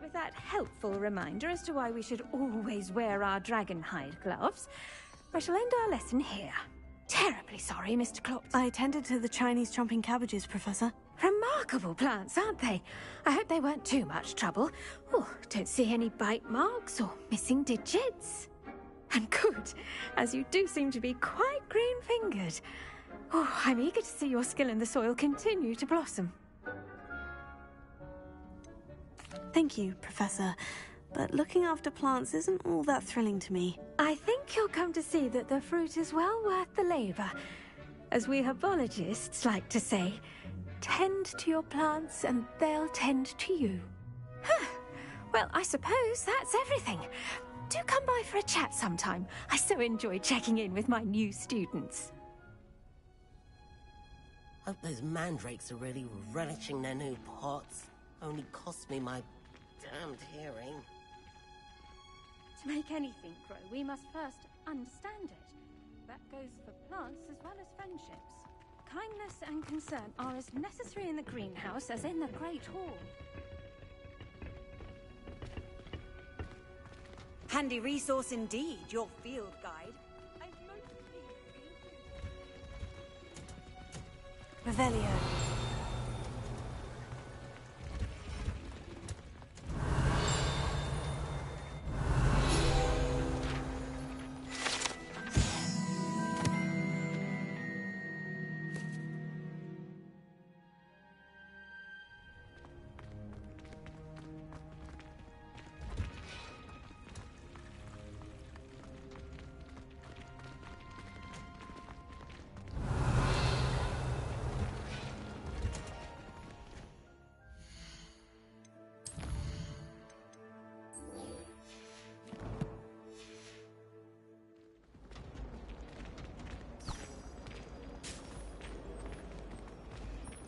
with that helpful reminder as to why we should always wear our dragon hide gloves, I shall end our lesson here. Terribly sorry, Mr. Klotz. I tended to the Chinese chomping cabbages, Professor. Remarkable plants, aren't they? I hope they weren't too much trouble. Oh, don't see any bite marks or missing digits. And good, as you do seem to be quite green-fingered. Oh, I'm eager to see your skill in the soil continue to blossom. Thank you, Professor. But looking after plants isn't all that thrilling to me. I think you'll come to see that the fruit is well worth the labor. As we herbologists like to say, tend to your plants and they'll tend to you. Well, I suppose that's everything. Do come by for a chat sometime. I so enjoy checking in with my new students. Hope those mandrakes are really relishing their new pots. Only cost me my damned hearing. To make anything grow, we must first understand it. That goes for plants as well as friendships. Kindness and concern are as necessary in the greenhouse as in the Great Hall. Handy resource indeed, your field guide. I'm most pleased. Revelio.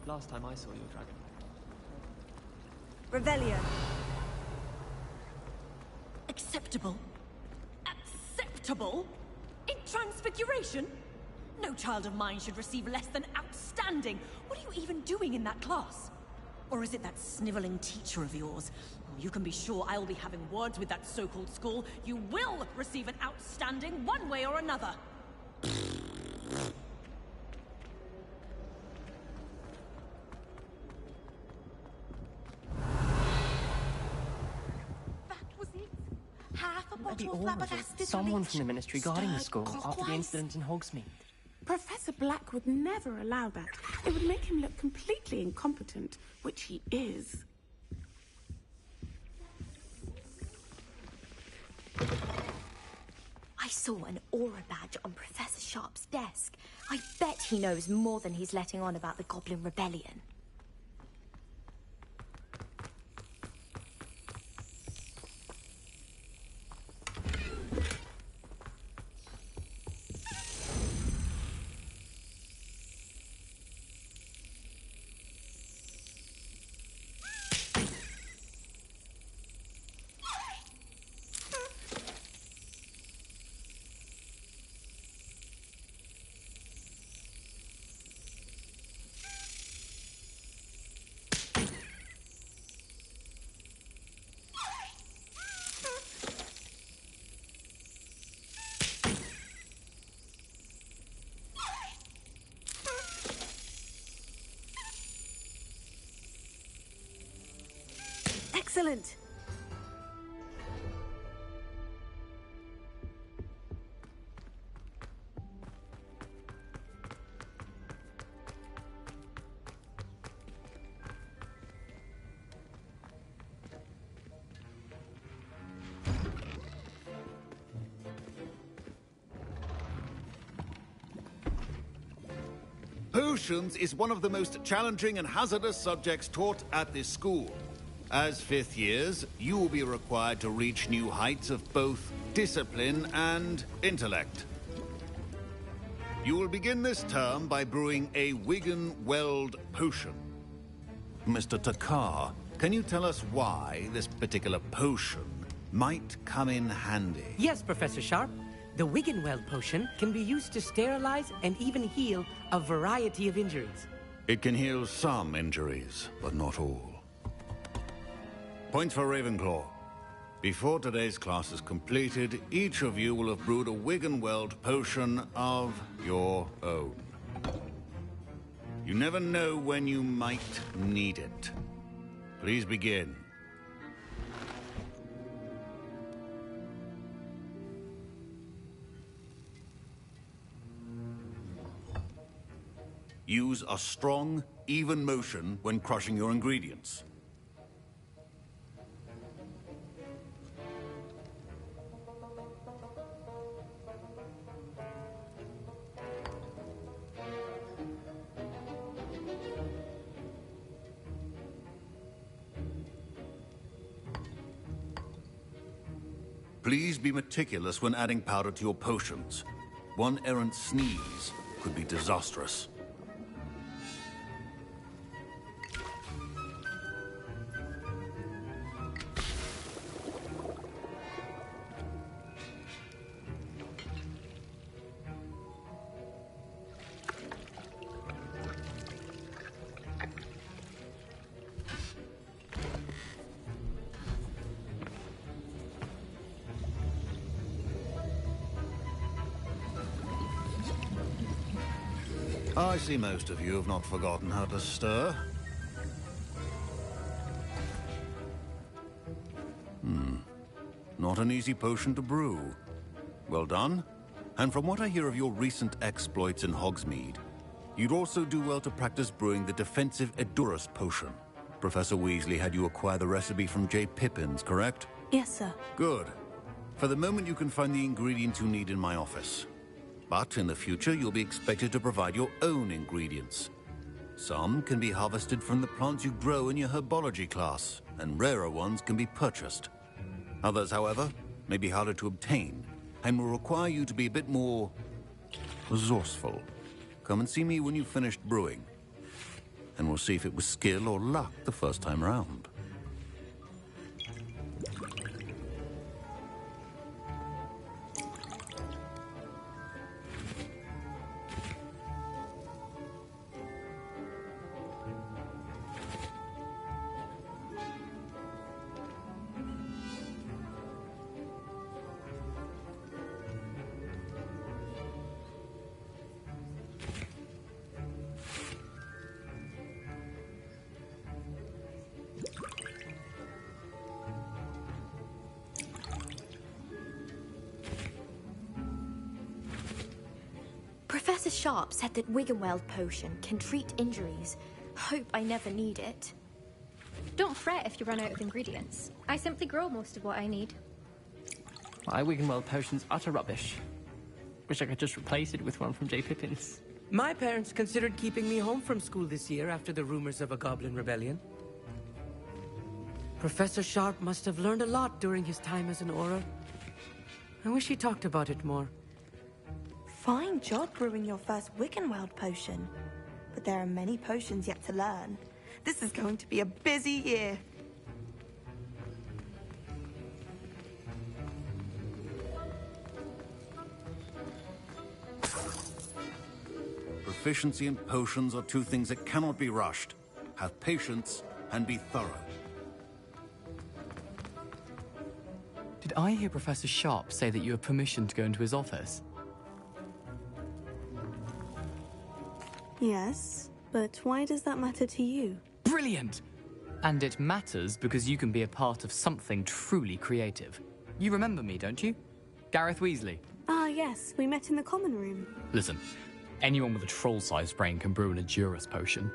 Last time I saw your dragon. Revelio. Acceptable? Acceptable? In Transfiguration? No child of mine should receive less than outstanding. What are you even doing in that class? Or is it that sniveling teacher of yours? Oh, you can be sure I will be having words with that so-called school. You will receive an outstanding one way or another. Maybe always someone from the ministry guarding the school after the incident in Hogsmeade. Professor Black would never allow that. It would make him look completely incompetent, which he is. I saw an aura badge on Professor Sharp's desk. I bet he knows more than he's letting on about the Goblin Rebellion. Excellent! Potions is one of the most challenging and hazardous subjects taught at this school. As fifth years, you will be required to reach new heights of both discipline and intellect. You will begin this term by brewing a Wigan-Weld potion. Mr. Takar, can you tell us why this particular potion might come in handy? Yes, Professor Sharp. The Wigan-Weld potion can be used to sterilize and even heal a variety of injuries. It can heal some injuries, but not all. Points for Ravenclaw. Before today's class is completed, each of you will have brewed a Wiggenweld potion of your own. You never know when you might need it. Please begin. Use a strong, even motion when crushing your ingredients. Please be meticulous when adding powder to your potions. One errant sneeze could be disastrous. I see most of you have not forgotten how to stir. Not an easy potion to brew. Well done. And from what I hear of your recent exploits in Hogsmeade, you'd also do well to practice brewing the defensive Edurus potion. Professor Weasley had you acquire the recipe from J. Pippin's, correct? Yes, sir. Good. For the moment, you can find the ingredients you need in my office. But in the future, you'll be expected to provide your own ingredients. Some can be harvested from the plants you grow in your herbology class, and rarer ones can be purchased. Others, however, may be harder to obtain, and will require you to be a bit more resourceful. Come and see me when you've finished brewing, and we'll see if it was skill or luck the first time round. Professor Sharp said that Wiggenweld potion can treat injuries. Hope I never need it. Don't fret if you run out of ingredients. I simply grow most of what I need. My Wiggenweld potion's utter rubbish. Wish I could just replace it with one from J. Pippin's. My parents considered keeping me home from school this year after the rumors of a goblin rebellion. Professor Sharp must have learned a lot during his time as an Auror. I wish he talked about it more. Fine job brewing your first Wiggenweld potion. But there are many potions yet to learn. This is going to be a busy year. Proficiency in potions are two things that cannot be rushed. Have patience and be thorough. Did I hear Professor Sharp say that you have permission to go into his office? Yes, but why does that matter to you? Brilliant! And it matters because you can be a part of something truly creative. You remember me, don't you? Gareth Weasley. Ah, yes, we met in the common room. Listen, anyone with a troll-sized brain can brew an Edurus potion.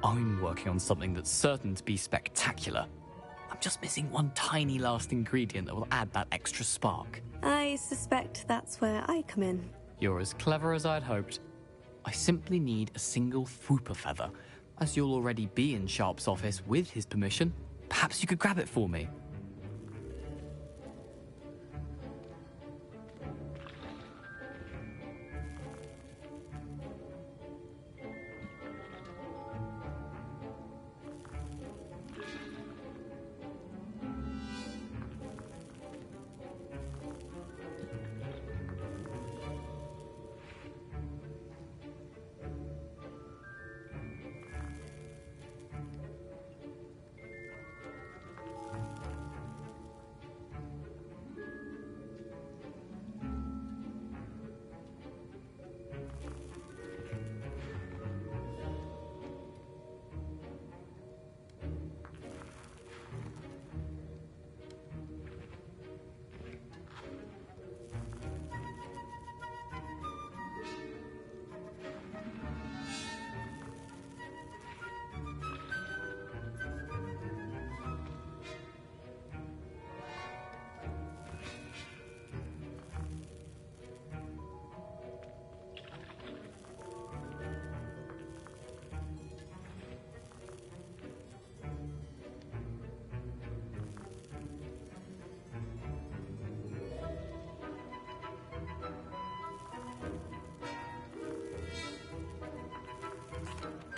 I'm working on something that's certain to be spectacular. I'm just missing one tiny last ingredient that will add that extra spark. I suspect that's where I come in. You're as clever as I'd hoped. I simply need a single Fwooper feather. As you'll already be in Sharp's office with his permission, perhaps you could grab it for me.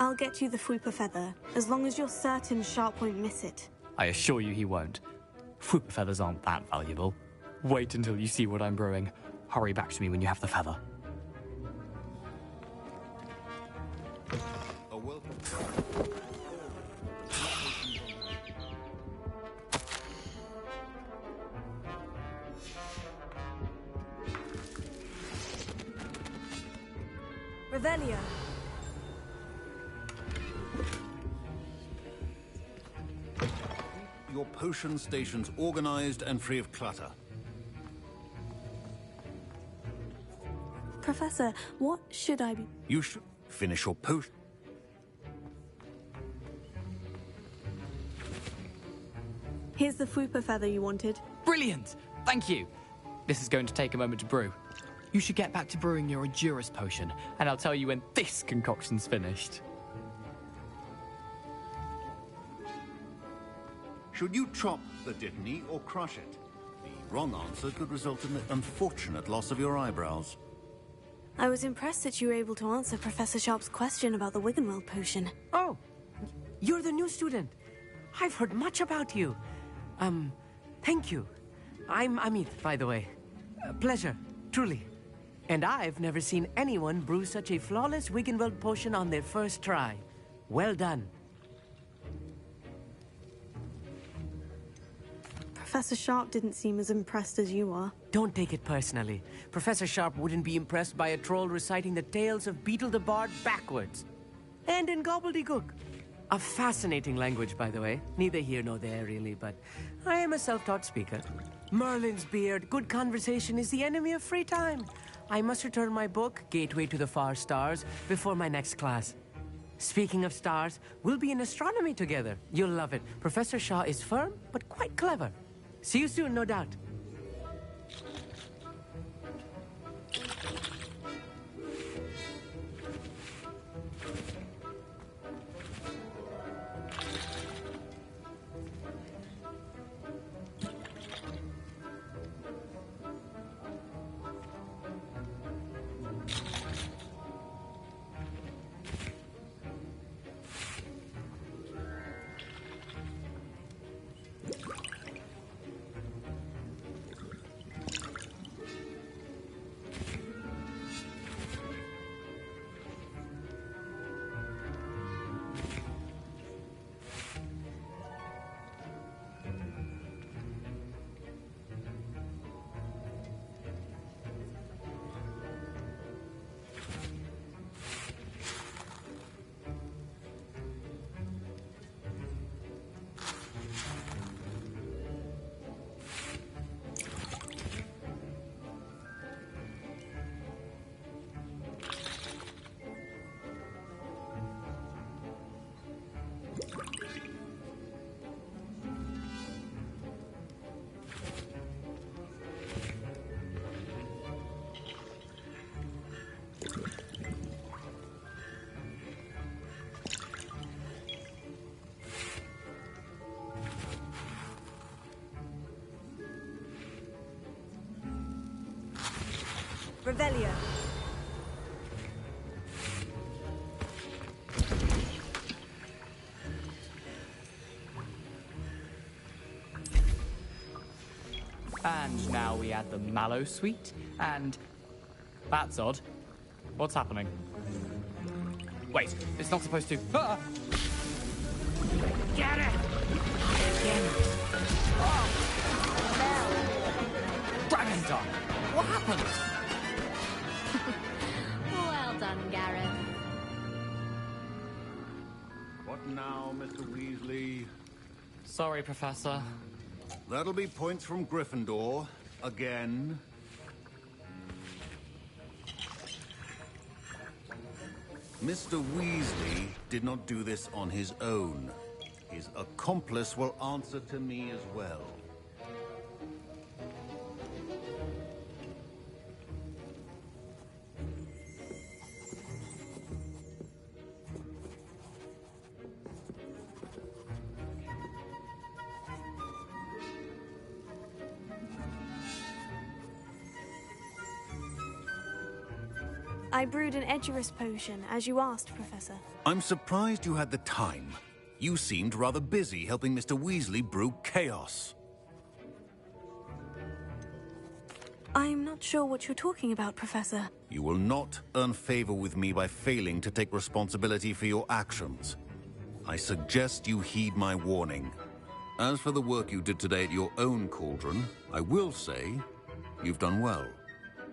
I'll get you the Fwooper feather, as long as you're certain Sharp won't miss it. I assure you he won't. Fwooper feathers aren't that valuable. Wait until you see what I'm brewing. Hurry back to me when you have the feather. Revelio. Your potion station's organized and free of clutter. Professor, what should I be... You should finish your potion. Here's the Fwooper feather you wanted. Brilliant! Thank you! This is going to take a moment to brew. You should get back to brewing your Edurus potion, and I'll tell you when this concoction's finished. Should you chop the Dittany or crush it? The wrong answer could result in the unfortunate loss of your eyebrows. I was impressed that you were able to answer Professor Sharp's question about the Wiggenweld potion. Oh, you're the new student. I've heard much about you. Thank you. I'm Amit, by the way. Pleasure, truly. And I've never seen anyone brew such a flawless Wiggenweld potion on their first try. Well done. Professor Sharp didn't seem as impressed as you are. Don't take it personally. Professor Sharp wouldn't be impressed by a troll reciting the tales of Beetle the Bard backwards. And in gobbledygook. A fascinating language, by the way. Neither here nor there, really, but I am a self-taught speaker. Merlin's beard, good conversation is the enemy of free time. I must return my book, Gateway to the Far Stars, before my next class. Speaking of stars, we'll be in astronomy together. You'll love it. Professor Shaw is firm, but quite clever. See you soon, no doubt. Revelio. And now we add the mallow sweet, and... That's odd. What's happening? Wait, it's not supposed to... Ah! Get it! Dragon Tongue! What happened? Well done, Gareth. What now, Mr. Weasley? Sorry, Professor. That'll be points from Gryffindor. Again. Mr. Weasley did not do this on his own. His accomplice will answer to me as well. I brewed an Edurus potion, as you asked, Professor. I'm surprised you had the time. You seemed rather busy helping Mr. Weasley brew chaos. I'm not sure what you're talking about, Professor. You will not earn favor with me by failing to take responsibility for your actions. I suggest you heed my warning. As for the work you did today at your own cauldron, I will say you've done well.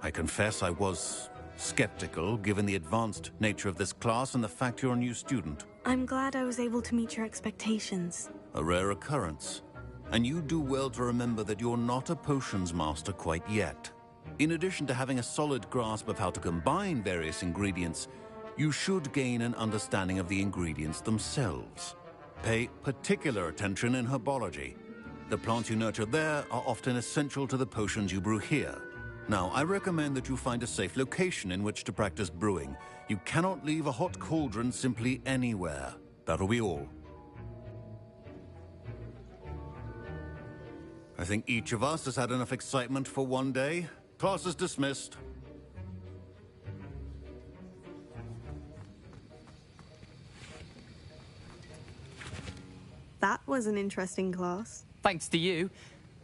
I confess I was skeptical, given the advanced nature of this class and the fact you're a new student. I'm glad I was able to meet your expectations. A rare occurrence. And you do well to remember that you're not a potions master quite yet. In addition to having a solid grasp of how to combine various ingredients, you should gain an understanding of the ingredients themselves. Pay particular attention in herbology. The plants you nurture there are often essential to the potions you brew here. Now, I recommend that you find a safe location in which to practice brewing. You cannot leave a hot cauldron simply anywhere. That'll be all. I think each of us has had enough excitement for one day. Class is dismissed. That was an interesting class. Thanks to you.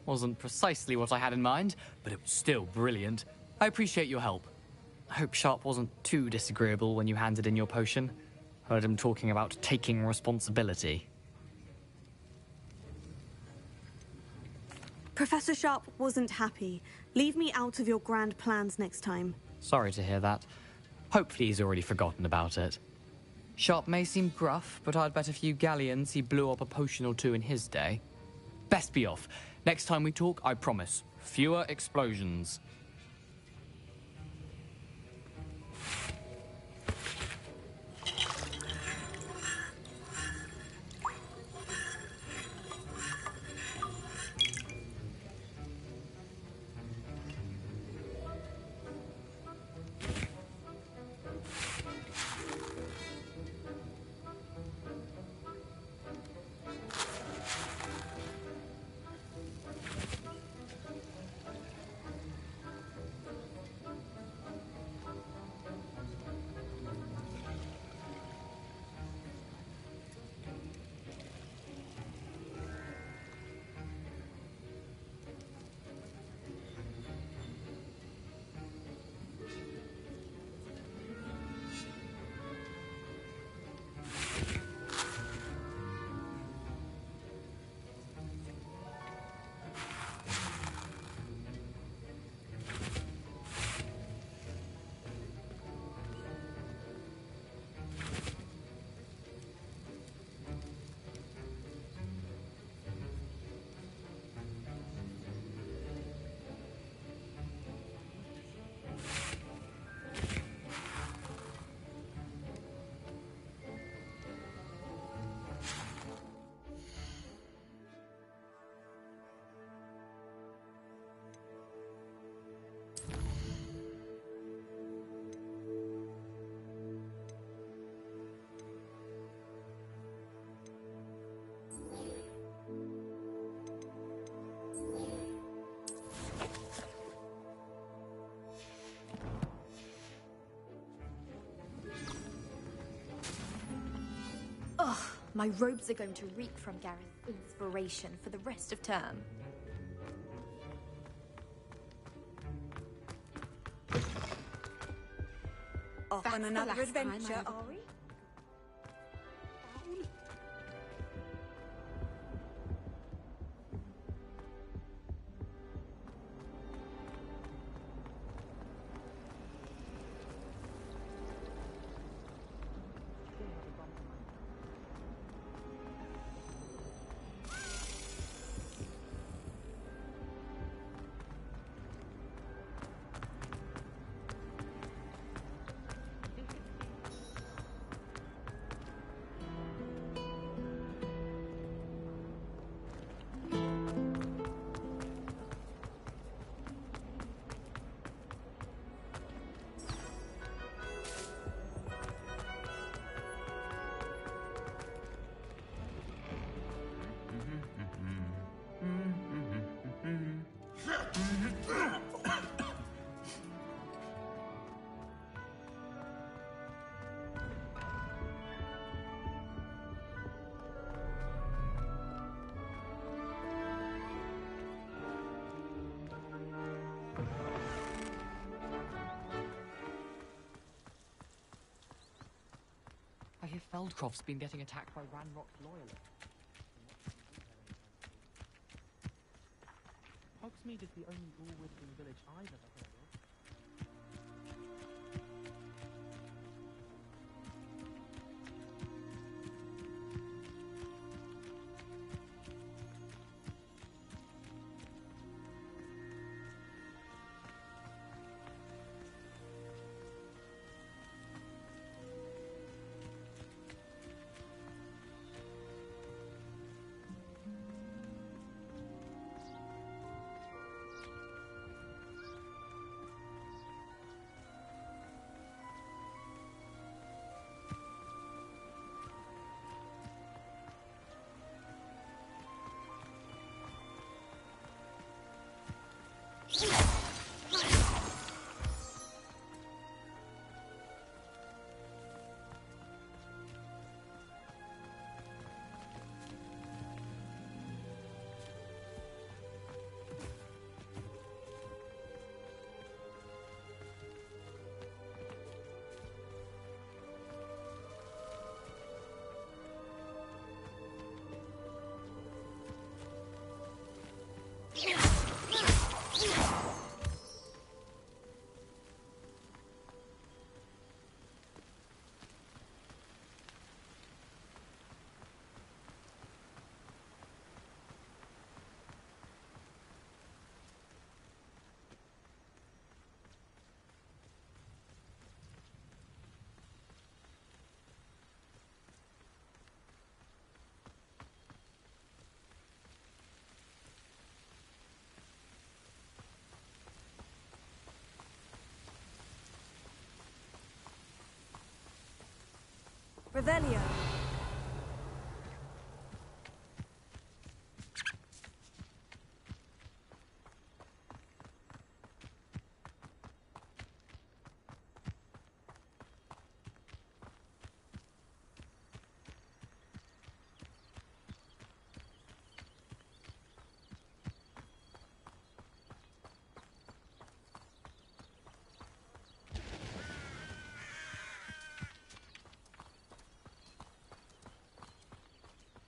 Wasn't precisely what I had in mind, but it was still brilliant. I appreciate your help. I hope Sharp wasn't too disagreeable when you handed in your potion. Heard him talking about taking responsibility. Professor Sharp wasn't happy. Leave me out of your grand plans next time. Sorry to hear that. Hopefully he's already forgotten about it. Sharp may seem gruff, but I'd bet a few galleons he blew up a potion or two in his day. Best be off. Next time we talk, I promise, fewer explosions. Ugh, my robes are going to reek from Gareth's inspiration for the rest of term. Off on another adventure, are we? Feldcroft's been getting attacked by Ranrock's loyalists. Hogsmeade is the only all-wizarding village I've ever heard of. Revelio.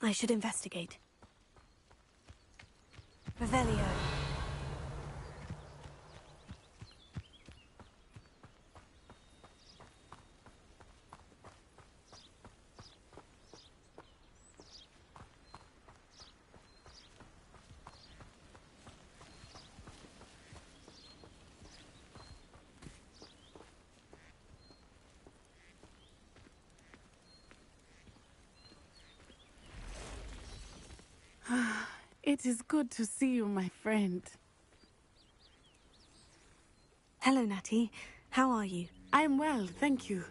I should investigate. Revelio. It is good to see you, my friend. Hello, Natty. How are you? I'm well, thank you.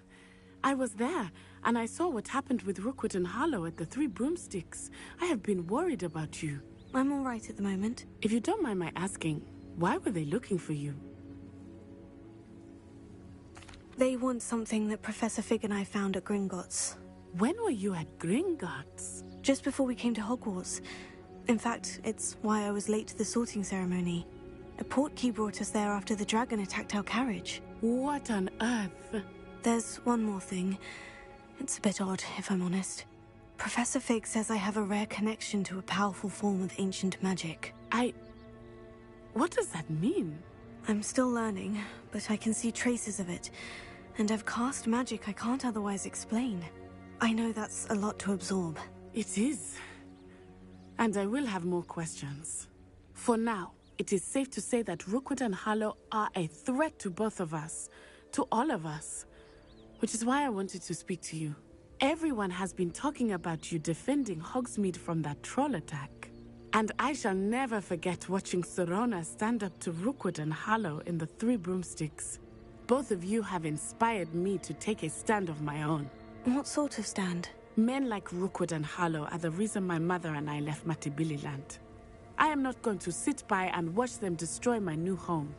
I was there, and I saw what happened with Rookwood and Harlow at the Three Broomsticks. I have been worried about you. I'm all right at the moment. If you don't mind my asking, why were they looking for you? They want something that Professor Fig and I found at Gringotts. When were you at Gringotts? Just before we came to Hogwarts. In fact, it's why I was late to the sorting ceremony. A portkey brought us there after the dragon attacked our carriage. What on earth? There's one more thing. It's a bit odd, if I'm honest. Professor Fig says I have a rare connection to a powerful form of ancient magic. What does that mean? I'm still learning, but I can see traces of it. And I've cast magic I can't otherwise explain. I know that's a lot to absorb. It is. And I will have more questions. For now, it is safe to say that Rookwood and Harlow are a threat to both of us. To all of us. Which is why I wanted to speak to you. Everyone has been talking about you defending Hogsmeade from that troll attack. And I shall never forget watching Sorona stand up to Rookwood and Harlow in the Three Broomsticks. Both of you have inspired me to take a stand of my own. What sort of stand? Men like Rookwood and Harlow are the reason my mother and I left Matibili Land. I am not going to sit by and watch them destroy my new home.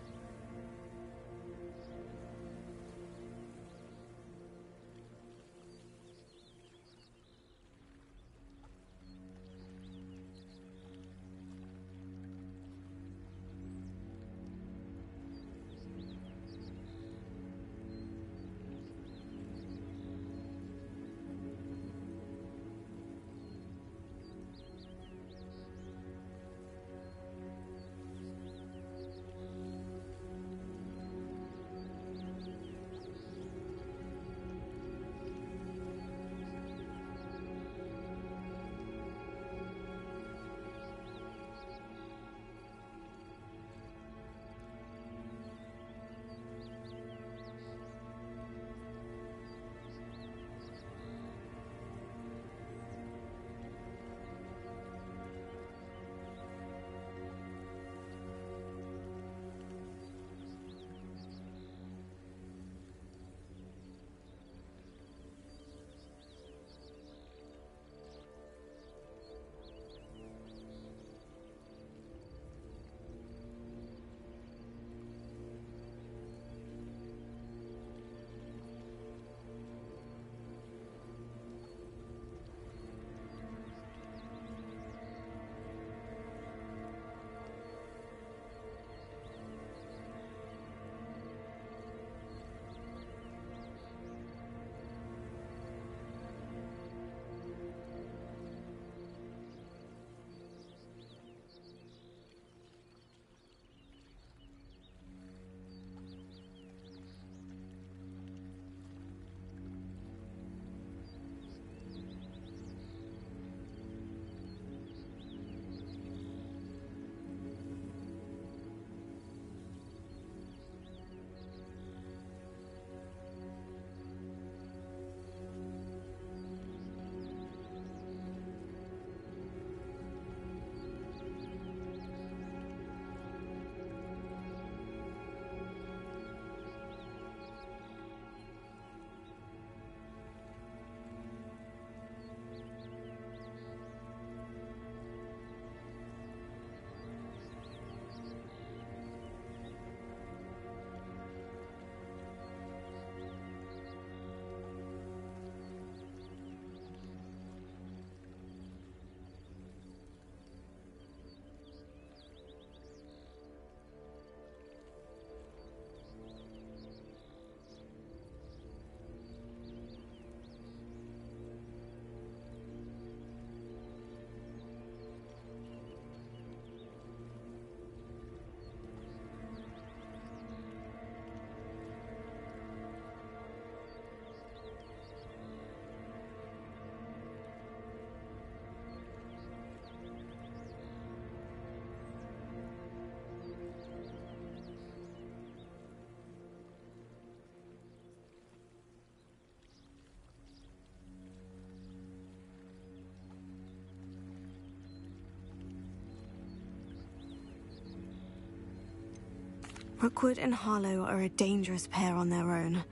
Rookwood and Harlow are a dangerous pair on their own.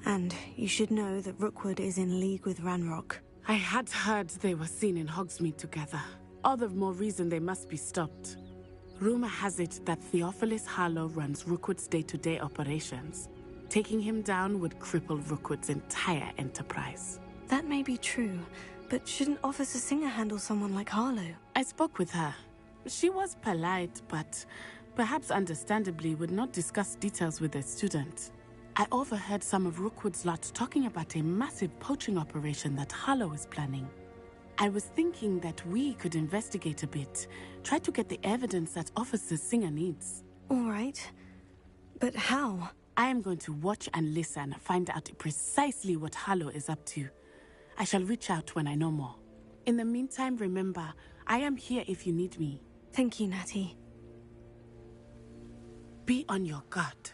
And you should know that Rookwood is in league with Ranrock. I had heard they were seen in Hogsmeade together. All the more reason they must be stopped. Rumor has it that Theophilus Harlow runs Rookwood's day-to-day operations. Taking him down would cripple Rookwood's entire enterprise. That may be true, but shouldn't Officer Singer handle someone like Harlow? I spoke with her. She was polite, but perhaps understandably would not discuss details with a student. I overheard some of Rookwood's lot talking about a massive poaching operation that Harlow is planning. I was thinking that we could investigate a bit, try to get the evidence that Officer Singer needs. All right. But how? I am going to watch and listen, find out precisely what Harlow is up to. I shall reach out when I know more. In the meantime, remember, I am here if you need me. Thank you, Natty. Be on your guard.